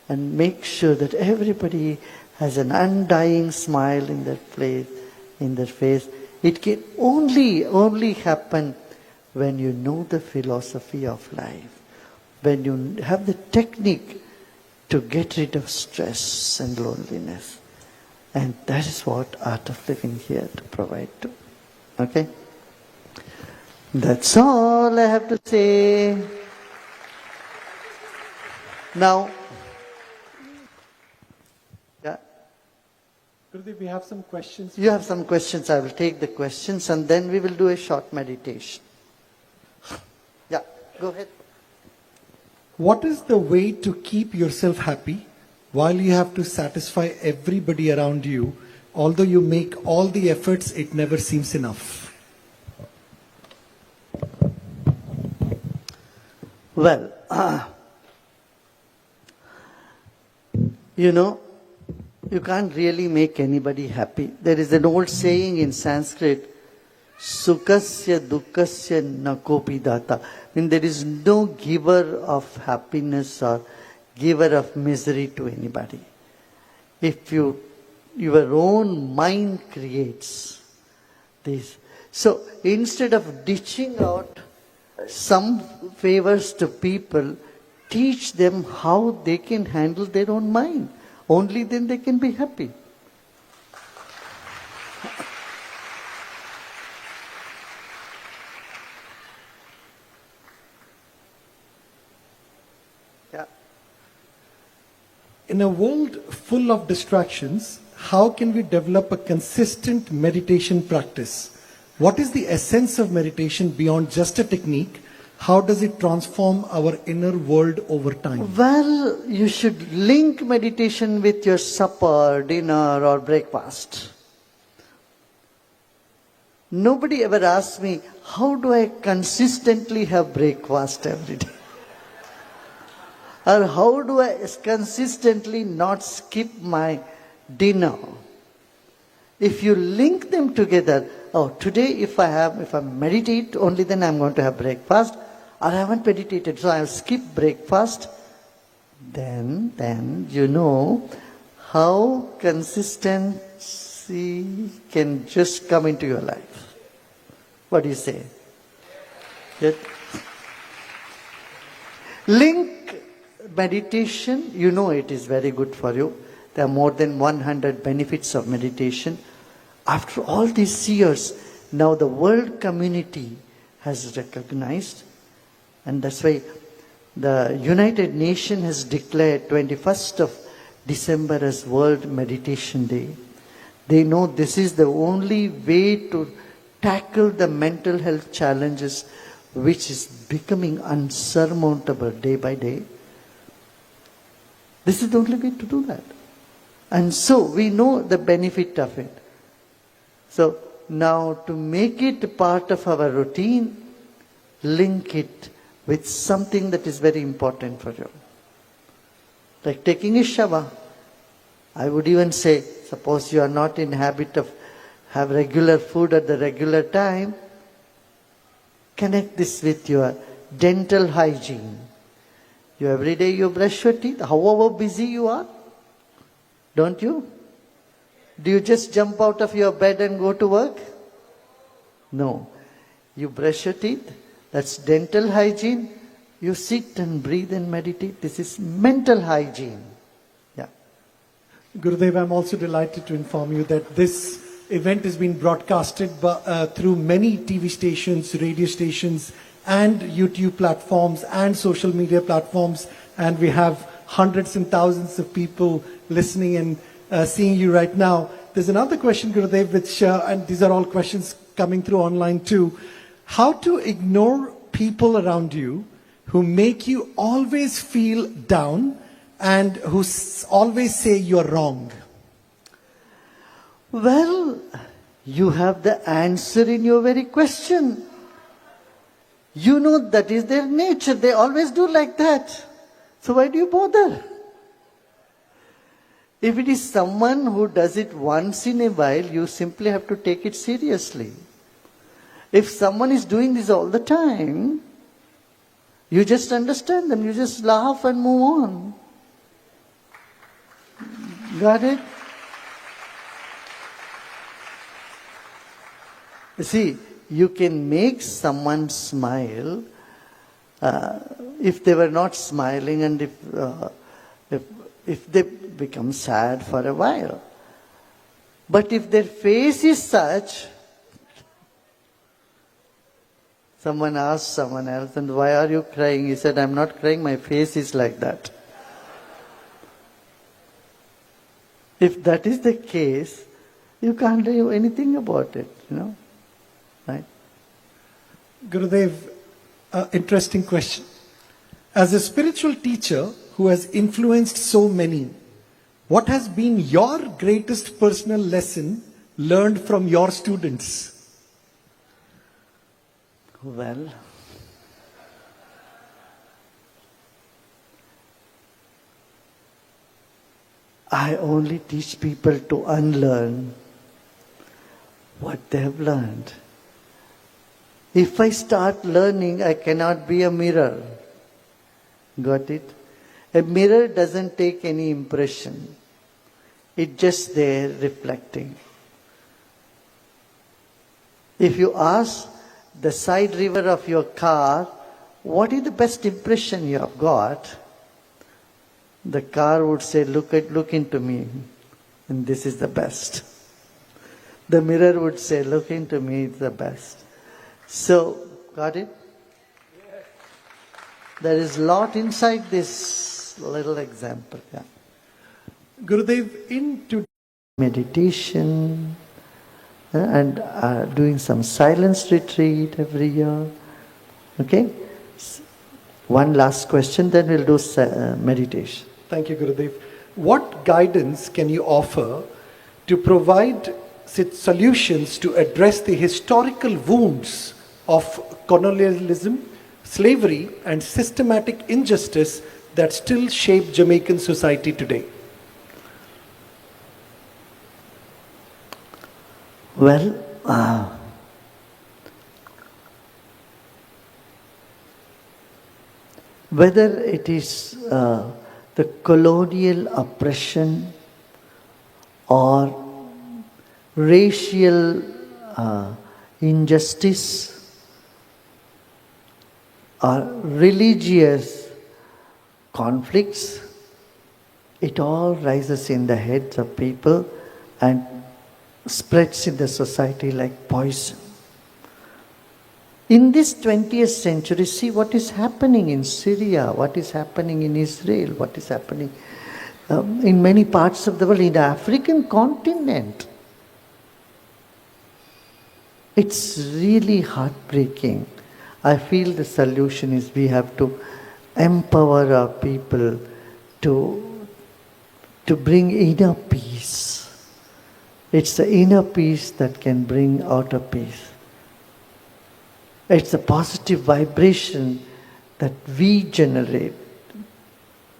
and make sure that everybody has an undying smile in their face. It can only happen when you know the philosophy of life, when you have the technique to get rid of stress and loneliness. And that is what Art of Living here to provide to. Okay? That's all I have to say. Now, Gurudev, we have some questions. You have some questions. I will take the questions and then we will do a short meditation. Yeah, go ahead. What is the way to keep yourself happy while you have to satisfy everybody around you? Although you make all the efforts, it never seems enough. Well, you can't really make anybody happy. There is an old saying in Sanskrit, Sukasya dukkasya nakopi data. There is no giver of happiness or giver of misery to anybody. If your own mind creates this. So instead of ditching out some favors to people, teach them how they can handle their own mind. Only then they can be happy. Yeah. In a world full of distractions, how can we develop a consistent meditation practice? What is the essence of meditation beyond just a technique? How does it transform our inner world over time? Well, you should link meditation with your supper, dinner or breakfast. Nobody ever asks me, how do I consistently have breakfast every day? Or how do I consistently not skip my dinner? If you link them together, today if I meditate, only then I'm going to have breakfast. Or I haven't meditated, so I'll skip breakfast. Then you know how consistency can just come into your life. What do you say? That link meditation, you know it is very good for you. There are more than 100 benefits of meditation. After all these years, now the world community has recognized, and that's why the United Nations has declared 21st of December as World Meditation Day. They know this is the only way to tackle the mental health challenges which is becoming unsurmountable day by day. This is the only way to do that. And so we know the benefit of it. So now to make it part of our routine, link it with something that is very important for you. Like taking a shower. I would even say, suppose you are not in habit of have regular food at the regular time, connect this with your dental hygiene. Every day you brush your teeth, however busy you are. Don't you? Do you just jump out of your bed and go to work? No. You brush your teeth. That's dental hygiene. You sit and breathe and meditate. This is mental hygiene. Yeah. Gurudev, I'm also delighted to inform you that this event has been broadcasted through many TV stations, radio stations, and YouTube platforms and social media platforms. And we have hundreds and thousands of people listening and seeing you right now. There's another question, Gurudev, which, and these are all questions coming through online too. How to ignore people around you who make you always feel down and who always say you're wrong? Well, you have the answer in your very question. You know that is their nature. They always do like that. So why do you bother? If it is someone who does it once in a while, you simply have to take it seriously. If someone is doing this all the time, you just understand them. You just laugh and move on. Got it? See, you can make someone smile if they were not smiling and if they become sad for a while. But if their face is such, someone asked someone else, and why are you crying? He said, I'm not crying, my face is like that. If that is the case, you can't do anything about it, right? Gurudev, interesting question. As a spiritual teacher who has influenced so many, what has been your greatest personal lesson learned from your students? Well, I only teach people to unlearn what they have learned. If I start learning, I cannot be a mirror. Got it? A mirror doesn't take any impression. It's just there reflecting. If you ask the side mirror of your car, what is the best impression you have got? The car would say, look into me, and this is the best. The mirror would say, look into me, it's the best. So, got it? There is a lot inside this little example. Yeah. Gurudev, into meditation and doing some silence retreat every year. Okay? One last question, then we'll do meditation. Thank you, Gurudev. What guidance can you offer to provide solutions to address the historical wounds of colonialism, slavery, and systematic injustice that still shape Jamaican society today? Well, whether it is the colonial oppression or racial injustice or religious conflicts, it all rises in the heads of people and spreads in the society like poison. In this 20th century, see what is happening in Syria, what is happening in Israel, what is happening in many parts of the world, in the African continent. It's really heartbreaking. I feel the solution is we have to empower our people to bring inner peace. It's the inner peace that can bring outer peace. It's a positive vibration that we generate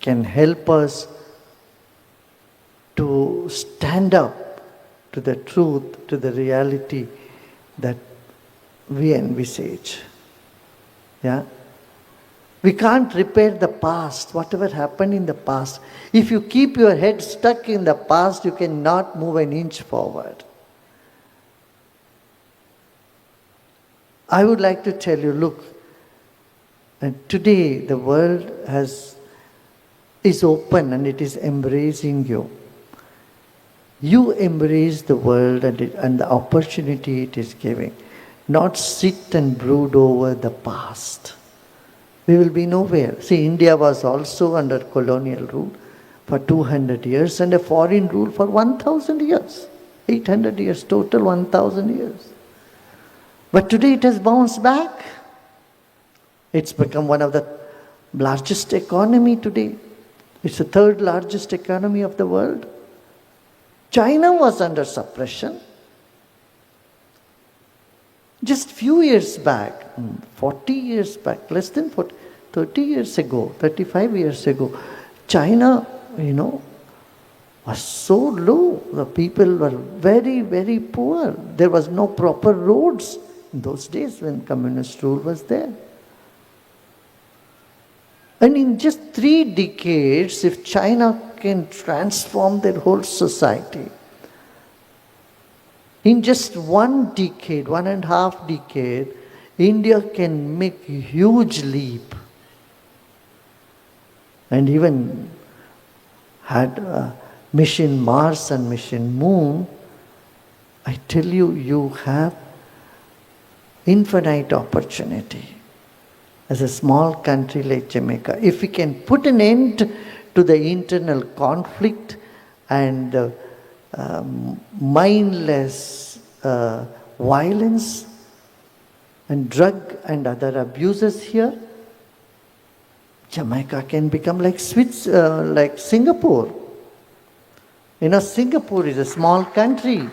can help us to stand up to the truth, to the reality that we envisage. Yeah? We can't repair the past, whatever happened in the past. If you keep your head stuck in the past, you cannot move an inch forward. I would like to tell you, look, and today the world is open and it is embracing you. You embrace the world and the opportunity it is giving. Not sit and brood over the past. We will be nowhere. See, India was also under colonial rule for 200 years and a foreign rule for 1,000 years. 800 years, total 1,000 years. But today it has bounced back. It's become one of the largest economy today. It's the third largest economy of the world. China was under suppression. Just few years back, 40 years back, less than 40, 30 years ago, 35 years ago, China, was so low. The people were very, very poor. There was no proper roads in those days when communist rule was there. And in just 3 decades, if China can transform their whole society, in just 1 decade, 1.5 decade, India can make a huge leap. And even had mission Mars and mission Moon. I tell you, you have infinite opportunity. As a small country like Jamaica, if we can put an end to the internal conflict and mindless violence and drug and other abuses here, Jamaica can become like like Singapore. Singapore is a small country.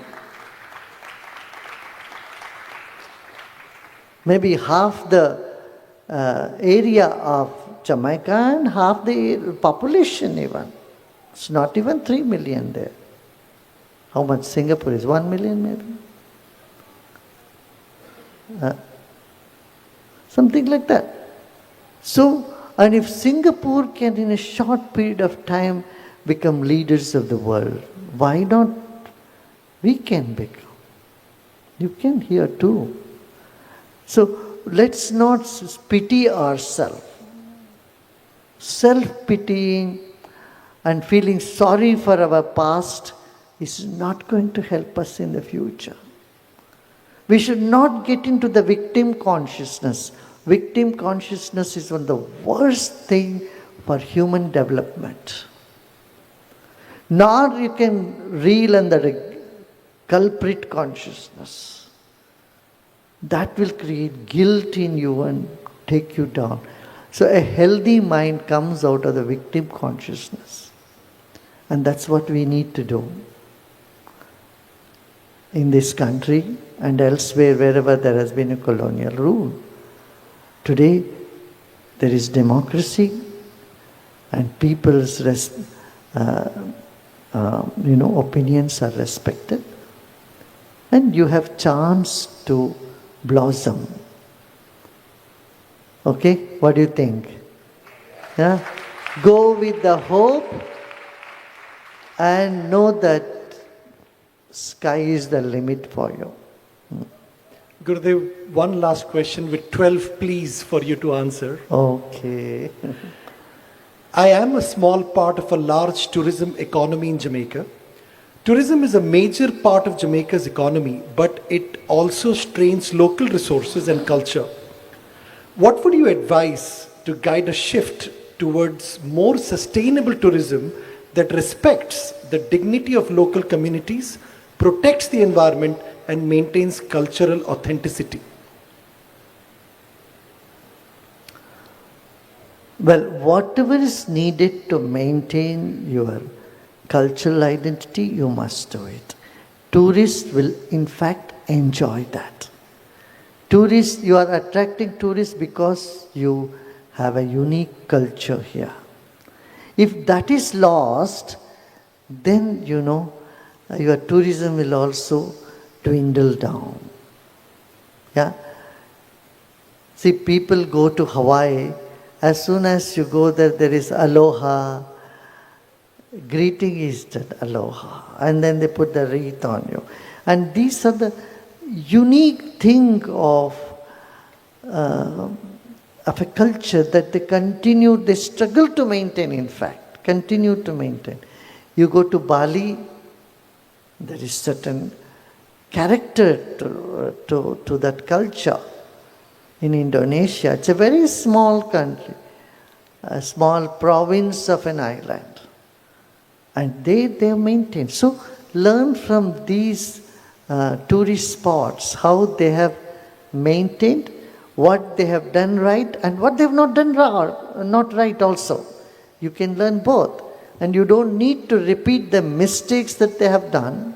Maybe half the area of Jamaica and half the population even. It's not even 3 million there. How much Singapore is? 1 million maybe? Something like that. So, and if Singapore can in a short period of time become leaders of the world, why not we can become? You can here too. So let's not pity ourselves. Self-pitying and feeling sorry for our past is not going to help us in the future. We should not get into the victim consciousness. Victim consciousness is one of the worst things for human development. Nor you can reel under a culprit consciousness. That will create guilt in you and take you down. So a healthy mind comes out of the victim consciousness. And that's what we need to do. In this country and elsewhere, wherever there has been a colonial rule. Today, there is democracy and people's opinions are respected. And you have chance to blossom. Okay, what do you think? Yeah? Go with the hope and know that sky is the limit for you. Gurudev, one last question with 12 pleas for you to answer. Okay. I am a small part of a large tourism economy in Jamaica. Tourism is a major part of Jamaica's economy, but it also strains local resources and culture. What would you advise to guide a shift towards more sustainable tourism that respects the dignity of local communities, protects the environment, and maintains cultural authenticity? Well, whatever is needed to maintain your cultural identity, you must do it. Tourists will in fact enjoy that. Tourists, you are attracting tourists because you have a unique culture here. If that is lost, then your tourism will also dwindle down. Yeah? See, people go to Hawaii. As soon as you go there, there is aloha. Greeting is that aloha. And then they put the wreath on you. And these are the unique thing of a culture that they struggle to maintain, in fact. Continue to maintain. You go to Bali, there is certain character to that culture. In Indonesia, it's a very small country, a small province of an island. And they maintain. So learn from these tourist spots how they have maintained what they have done right and what they have not done not right also. You can learn both. And you don't need to repeat the mistakes that they have done.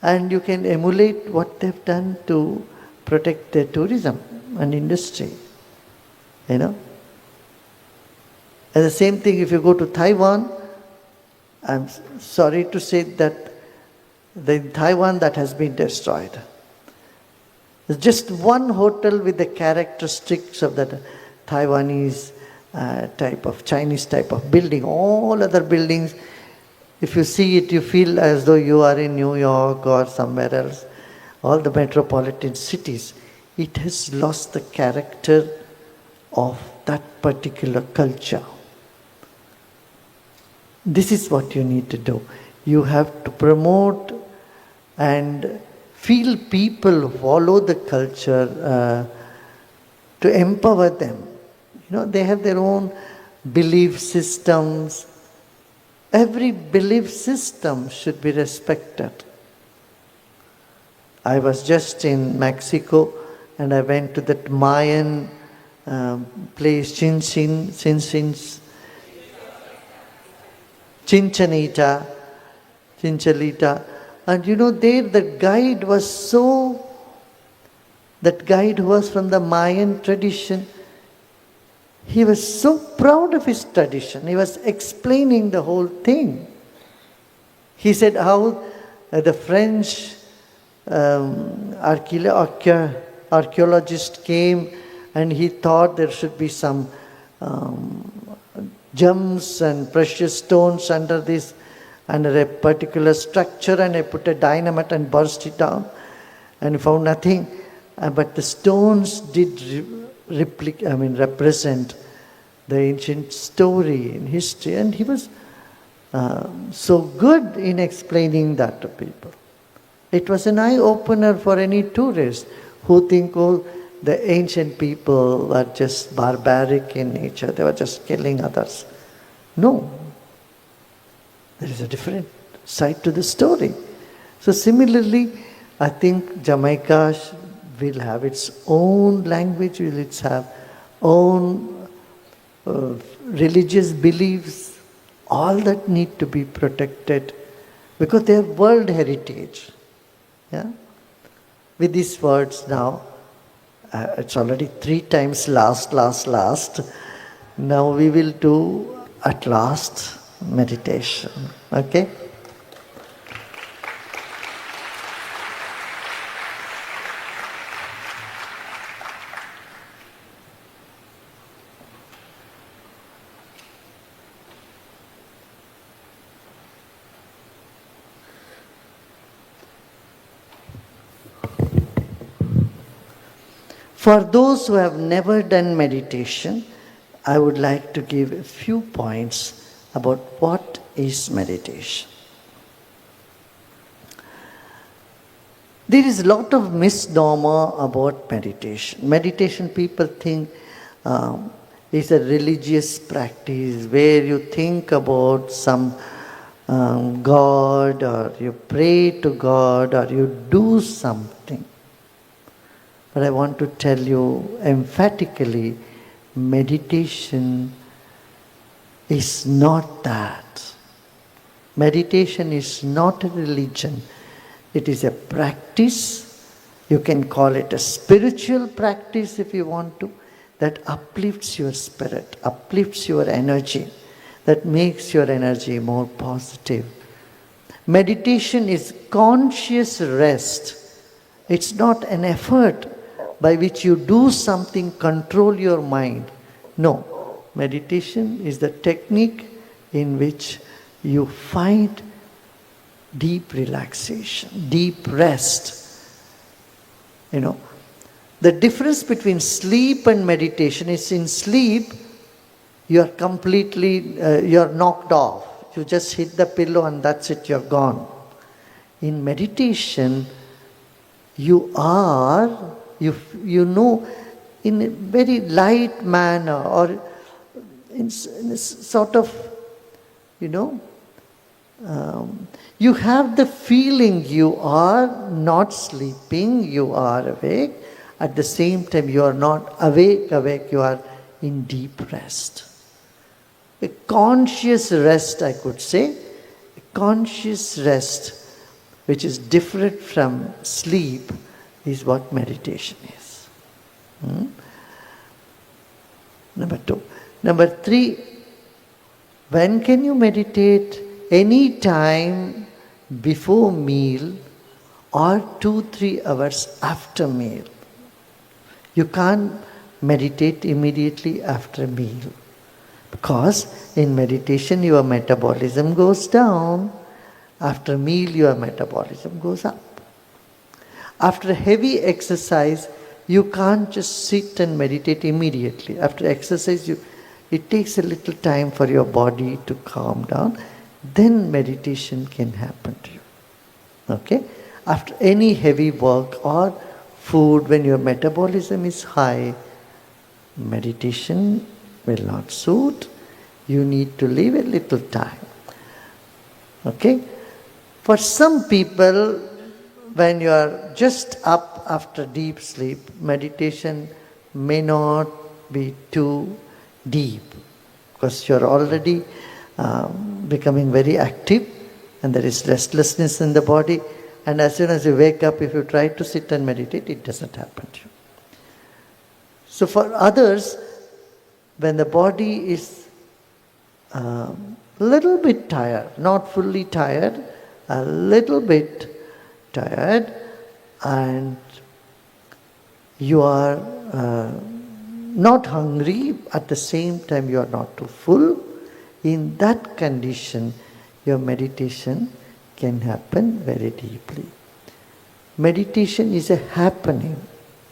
And you can emulate what they have done to protect their tourism and industry. You know? And the same thing if you go to Taiwan, I'm sorry to say that in Taiwan that has been destroyed. There's just one hotel with the characteristics of the Taiwanese type of Chinese type of building. All other buildings, if you see it, you feel as though you are in New York or somewhere else. All the metropolitan cities, it has lost the character of that particular culture. This is what you need to do. You have to promote and feel people follow the culture to empower them. You know, they have their own belief systems. Every belief system should be respected. I was just in Mexico and I went to that Mayan place, Chinchalita. And you know, there the guide was that guide who was from the Mayan tradition, he was so proud of his tradition. He was explaining the whole thing. He said how the French archaeologist came and he thought there should be some gems and precious stones under this, under a particular structure, and I put a dynamite and burst it down and found nothing. But the stones did represent the ancient story in history, and he was so good in explaining that to people. It was an eye-opener for any tourist who think, oh, the ancient people were just barbaric in nature, they were just killing others. No, there is a different side to the story. So similarly, I think Jamaica will have its own language, will its have own religious beliefs, all that need to be protected because they are world heritage. Yeah? With these words now, it's already 3 times last. Now we will do at last meditation. Okay? For those who have never done meditation, I would like to give a few points about what is meditation. There is a lot of misnomer about meditation. Meditation, people think is a religious practice where you think about some God, or you pray to God, or you do something. But I want to tell you emphatically, meditation is not that. Meditation is not a religion. It is a practice. You can call it a spiritual practice if you want to, that uplifts your spirit, uplifts your energy, that makes your energy more positive. Meditation is conscious rest. It's not an effort by which you do something, control your mind. No. Meditation is the technique in which you find deep relaxation, deep rest. You know, the difference between sleep and meditation is in sleep, you are completely, you are knocked off. You just hit the pillow and that's it, you're gone. In meditation, you are, you know, in a very light manner, or in a sort of, you know, you have the feeling you are not sleeping, you are awake, At the same time, you are not awake, you are in deep rest. A conscious rest, I could say, a conscious rest which is different from sleep is what meditation is. Number 2. Number 3, when can you meditate? Any time before meal or 2-3 hours after meal. You can't meditate immediately after meal, because in meditation your metabolism goes down. After meal your metabolism goes up. After heavy exercise, you can't just sit and meditate immediately. After exercise, it takes a little time for your body to calm down. Then meditation can happen to you. Okay? After any heavy work or food, when your metabolism is high, meditation will not suit. You need to leave a little time. Okay? For some people, when you are just up after deep sleep, meditation may not be too deep, because you are already becoming very active and there is restlessness in the body. And as soon as you wake up, if you try to sit and meditate, it doesn't happen to you. So for others, when the body is a little bit tired, not fully tired, a little bit tired, and you are not hungry, at the same time you are not too full, in that condition your meditation can happen very deeply. Meditation is a happening.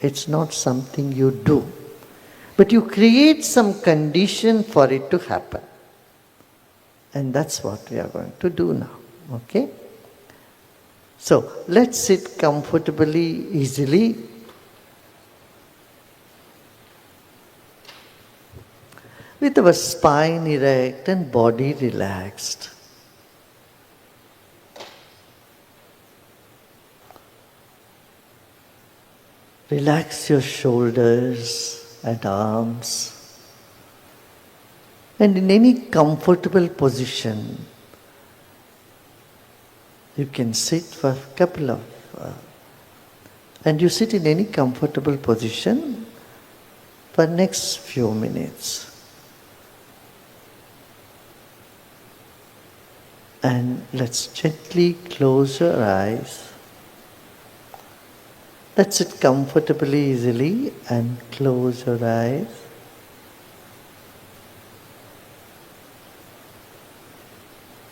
It's not something you do. But you create some condition for it to happen. And that's what we are going to do now. Okay? So, let's sit comfortably, easily. With our spine erect and body relaxed. Relax your shoulders and arms. And in any comfortable position, you can sit for a couple of, and you sit in any comfortable position for next few minutes. And let's gently close your eyes. Let's sit comfortably, easily, and close your eyes.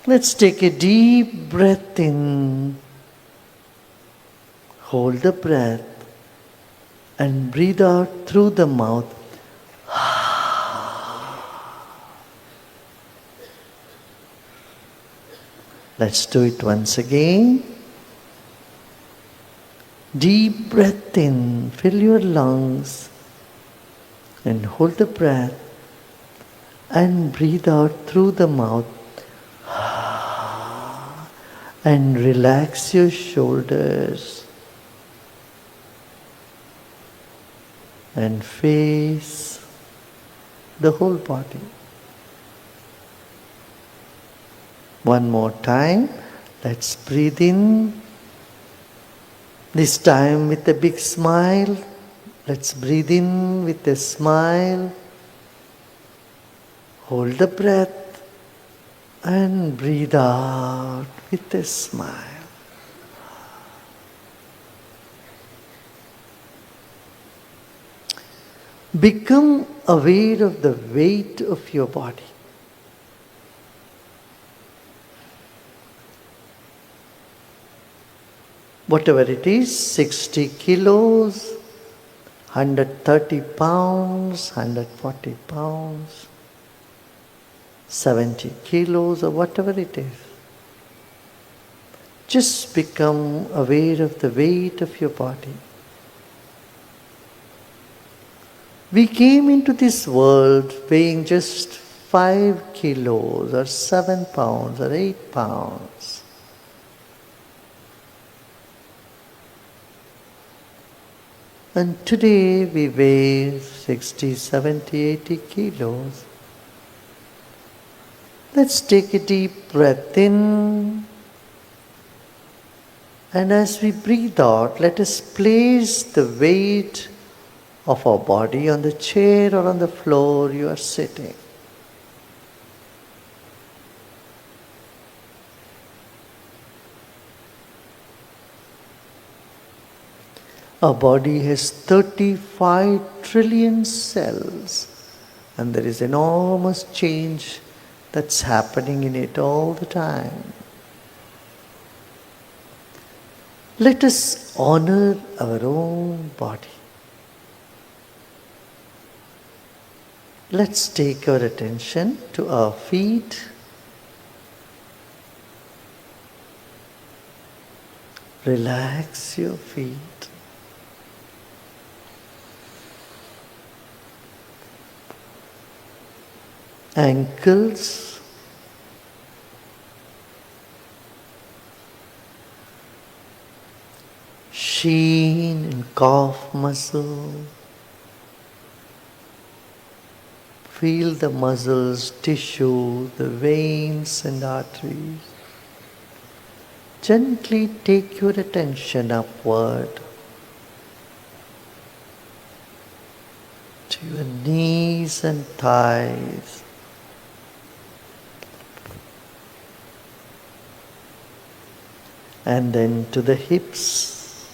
Let's take a deep breath in. Hold the breath and breathe out through the mouth. Let's do it once again. Deep breath in, fill your lungs, and hold the breath and breathe out through the mouth. And relax your shoulders and face the whole body. One more time. Let's breathe in. This time with a big smile. Let's breathe in with a smile. Hold the breath and breathe out with a smile. Become aware of the weight of your body. Whatever it is, 60 kilos, 130 pounds, 140 pounds, 70 kilos, or whatever it is. Just become aware of the weight of your body. We came into this world weighing just 5 kilos or 7 pounds or 8 pounds. And today we weigh 60, 70, 80 kilos. Let's take a deep breath in. And as we breathe out, let us place the weight of our body on the chair or on the floor you are sitting. Our body has 35 trillion cells, and there is enormous change that's happening in it all the time. Let us honor our own body. Let's take our attention to our feet. Relax your feet. Ankles, shin and calf muscle. Feel the muscles, tissue, the veins and arteries. Gently take your attention upward to your knees and thighs. And then to the hips.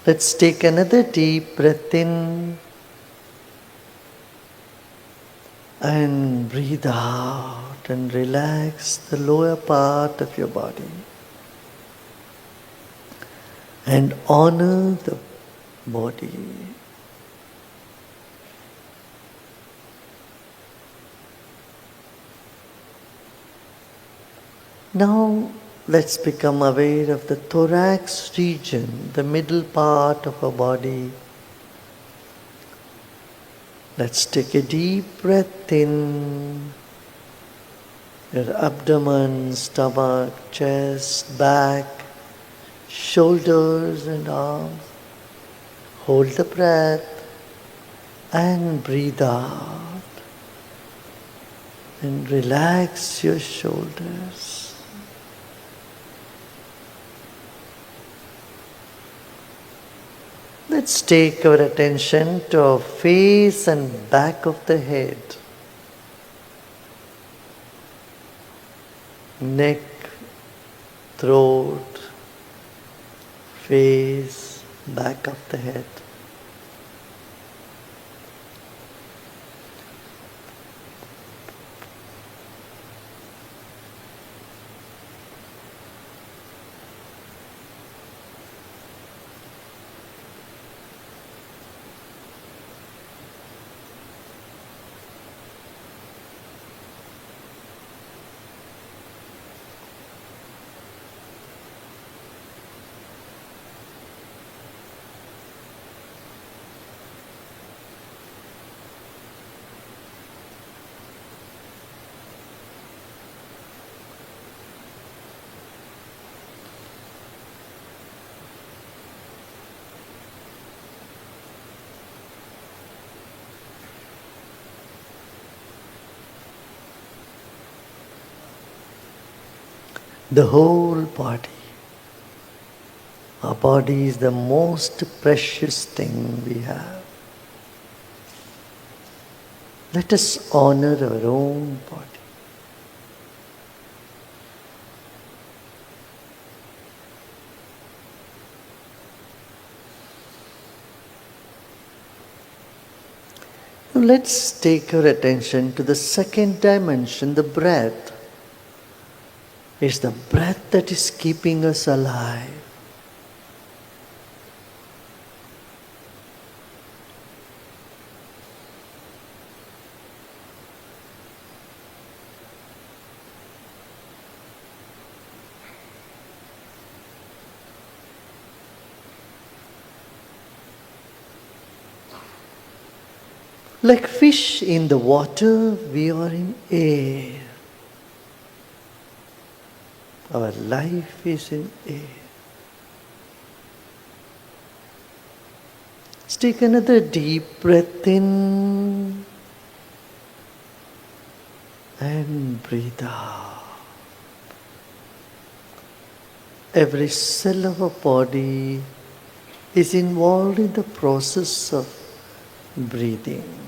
Let's take another deep breath in and breathe out and relax the lower part of your body. And honor the body. Now let's become aware of the thorax region, the middle part of our body. Let's take a deep breath in. Your abdomen, stomach, chest, back, shoulders and arms. Hold the breath and breathe out. And relax your shoulders. Let's take our attention to our face and back of the head. Neck, throat, face, back of the head. The whole body. Our body is the most precious thing we have. Let us honor our own body. Now let's take our attention to the second dimension, the breath. It's the breath that is keeping us alive. Like fish in the water, we are in air. Our life is in air. Let's take another deep breath in and breathe out. Every cell of our body is involved in the process of breathing.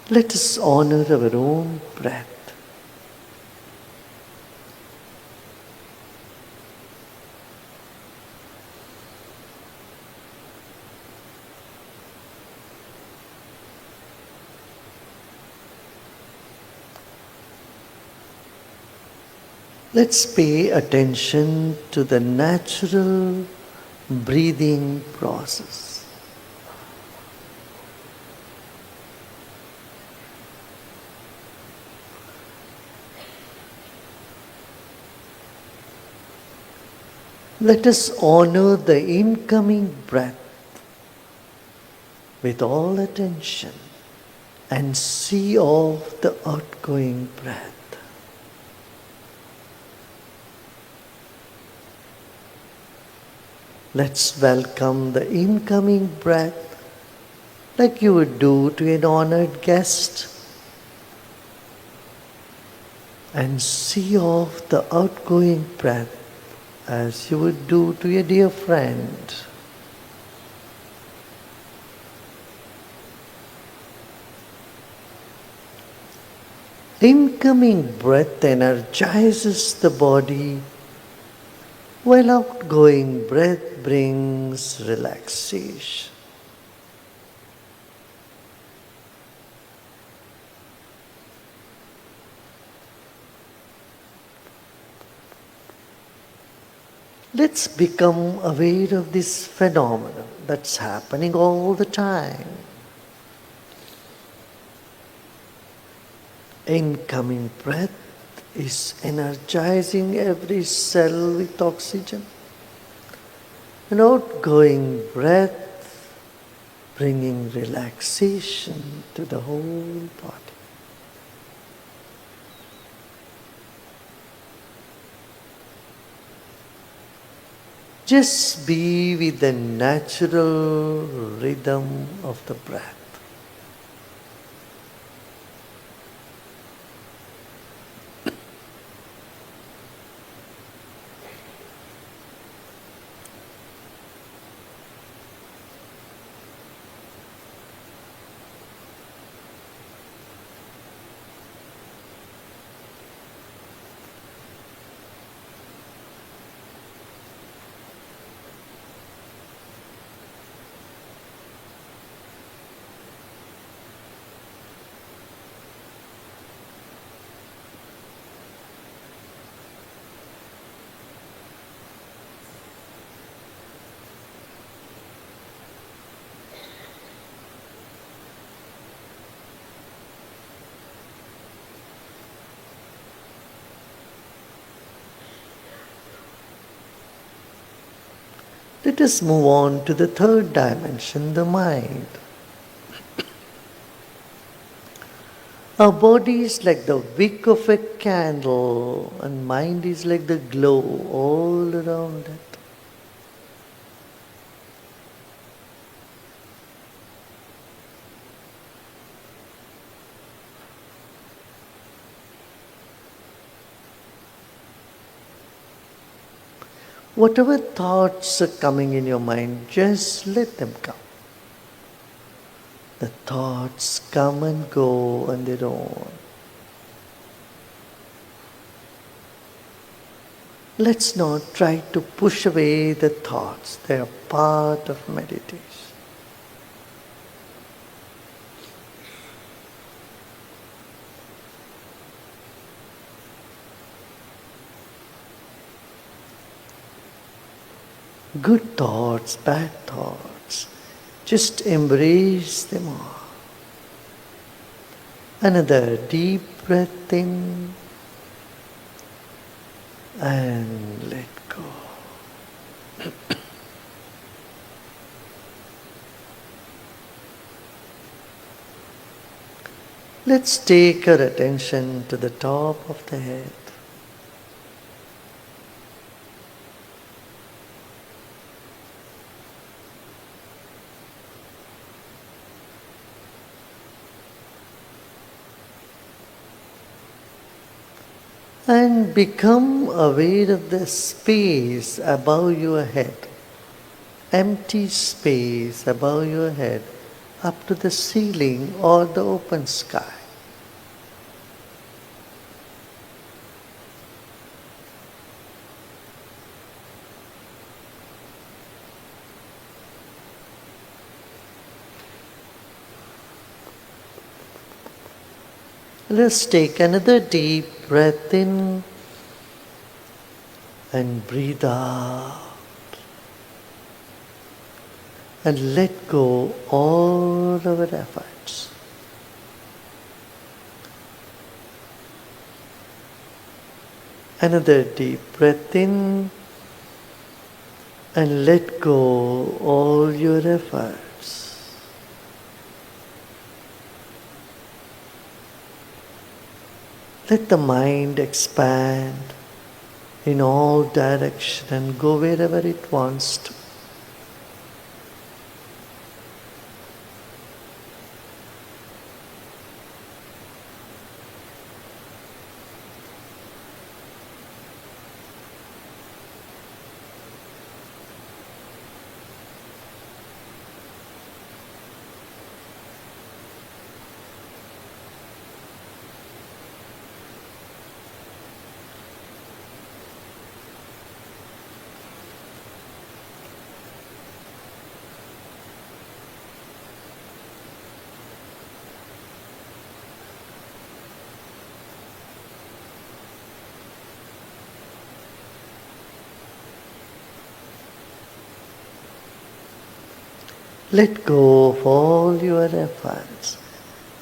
Let us honor our own breath. Let's pay attention to the natural breathing process. Let us honor the incoming breath with all attention and see off the outgoing breath. Let's welcome the incoming breath like you would do to an honored guest, and see off the outgoing breath as you would do to a dear friend. Incoming breath energizes the body, while outgoing breath brings relaxation. Let's become aware of this phenomenon that's happening all the time. Incoming breath is energizing every cell with oxygen. An outgoing breath bringing relaxation to the whole body. Just be with the natural rhythm of the breath. Let us move on to the third dimension, the mind. Our body is like the wick of a candle, and mind is like the glow all around it. Whatever thoughts are coming in your mind, just let them come. The thoughts come and go on their own. Let's not try to push away the thoughts. They are part of meditation. Good thoughts, bad thoughts, just embrace them all. Another deep breath in and let go. Let's take our attention to the top of the head. And become aware of the space above your head, empty space above your head, up to the ceiling or the open sky. Let's take another deep breath in and breathe out. And let go all our efforts. Another deep breath in and let go all your efforts. Let the mind expand in all directions and go wherever it wants to. Let go of all your efforts.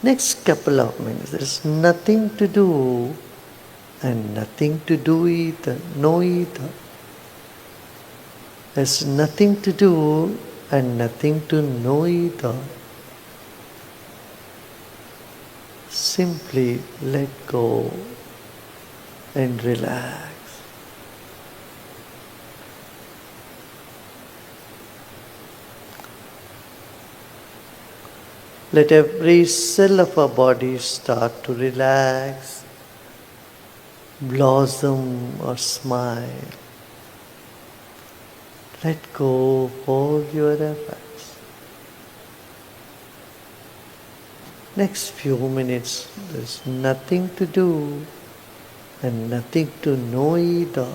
Next couple of minutes, there's nothing to do and nothing to do either, no either. There's nothing to do and nothing to know either. Simply let go and relax. Let every cell of our body start to relax, blossom or smile. Let go of all your efforts. Next few minutes, there's nothing to do and nothing to know either.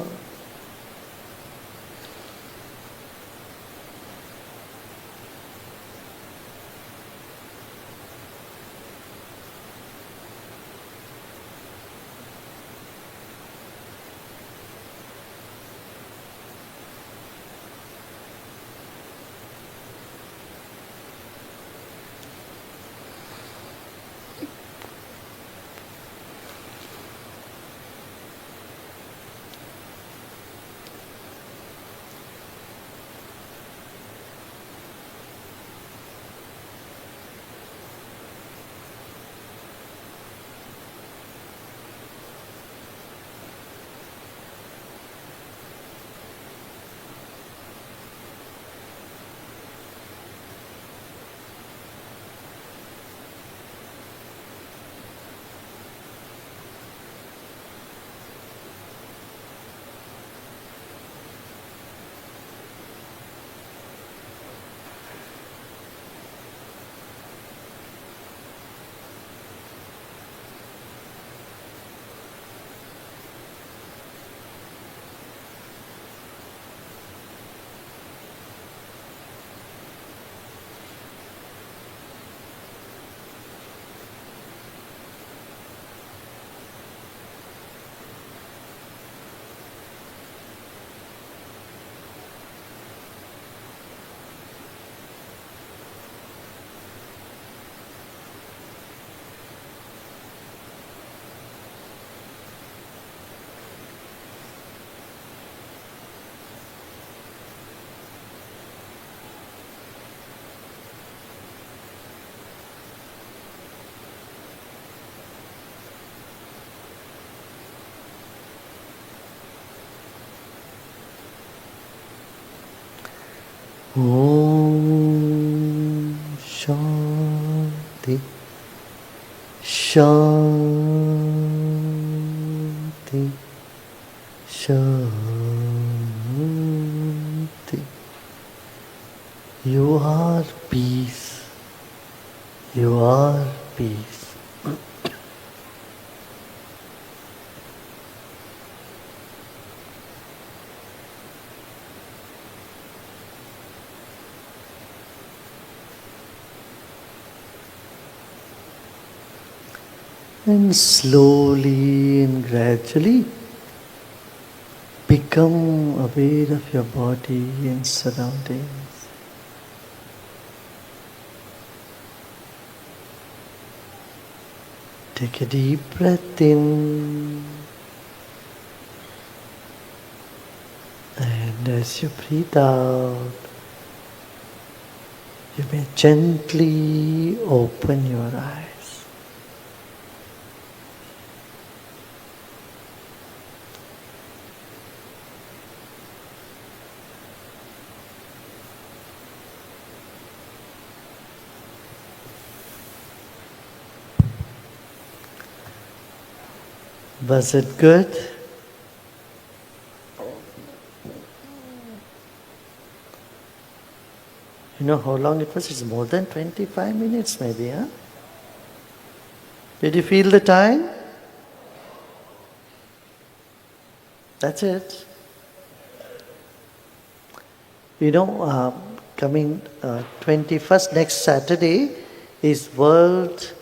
Om Shanti Shanti Shanti. You are peace. You are peace. And slowly and gradually become aware of your body and surroundings. Take a deep breath in, and as you breathe out, you may gently open your eyes. Was it good? You know how long it was? It's more than 25 minutes maybe, huh? Did you feel the time? That's it. You know, coming 21st, next Saturday, is World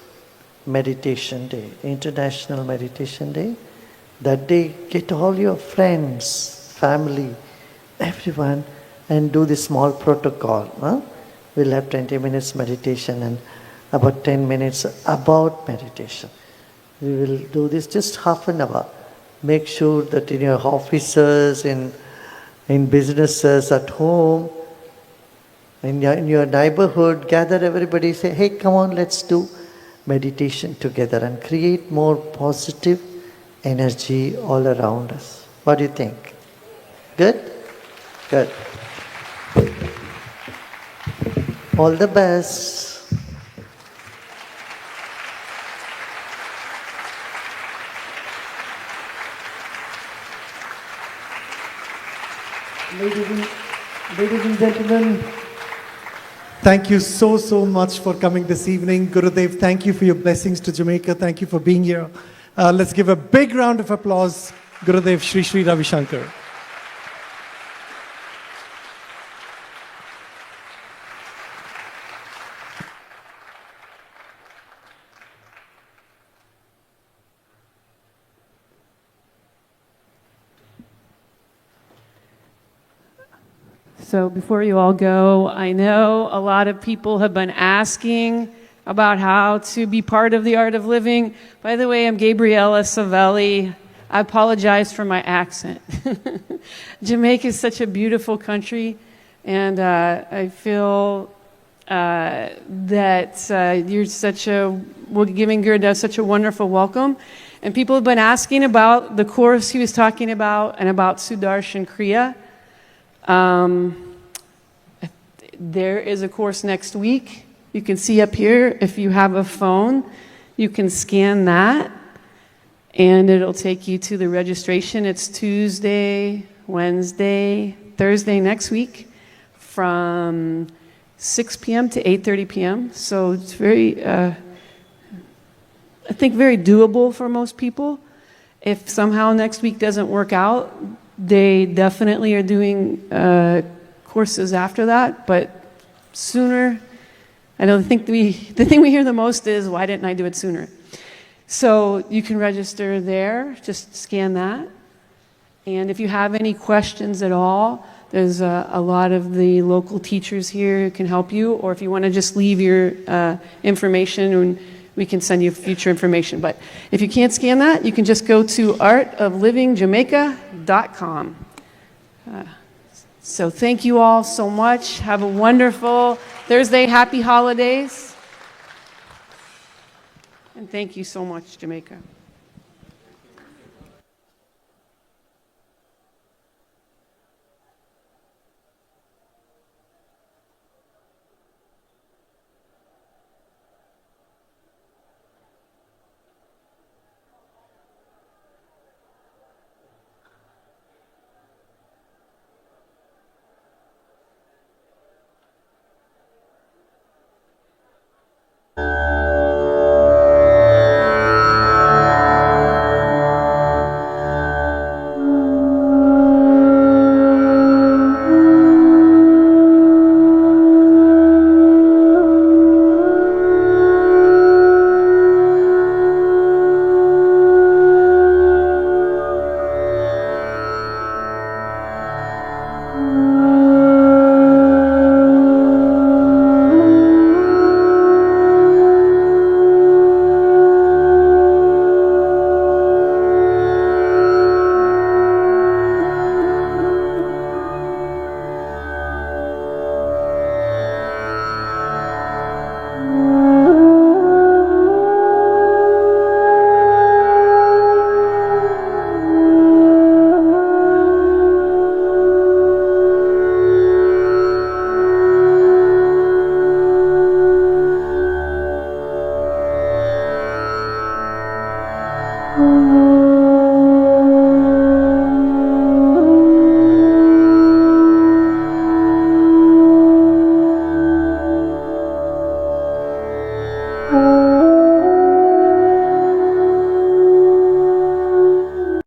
Meditation Day, International Meditation Day. That day, get all your friends, family, everyone, and do the small protocol. Huh? We'll have 20 minutes meditation and about 10 minutes about meditation. We will do this just half an hour. Make sure that in your offices, in businesses, at home, in your neighborhood, gather everybody, say, hey, come on, let's do meditation together and create more positive energy all around us. What do you think? Good? Good. All the best. Ladies and gentlemen, thank you so much for coming this evening. Gurudev, thank you for your blessings to Jamaica. Thank you for being here. Let's give a big round of applause, Gurudev Sri Sri Ravi Shankar. So before you all go, I know a lot of people have been asking about how to be part of the art of living. By the way, I'm Gabriella Savelli. I apologize for my accent. Jamaica is such a beautiful country, and I feel that we're giving Gurudev such a wonderful welcome. And people have been asking about the course he was talking about and about Sudarshan Kriya. There is a course next week. You can see up here, if you have a phone, you can scan that and it'll take you to the registration. It's Tuesday, Wednesday, Thursday next week from 6 p.m. to 8:30 p.m. So it's very, I think very doable for most people. If somehow next week doesn't work out, they definitely are doing courses after that, but sooner. I don't think the thing we hear the most is, why didn't I do it sooner? So you can register there, just scan that. And if you have any questions at all, there's a lot of the local teachers here who can help you, or if you want to just leave your information, and we can send you future information. But if you can't scan that, you can just go to artoflivingjamaica.com. So thank you all so much. Have a wonderful Thursday. Happy holidays. And thank you so much, Jamaica.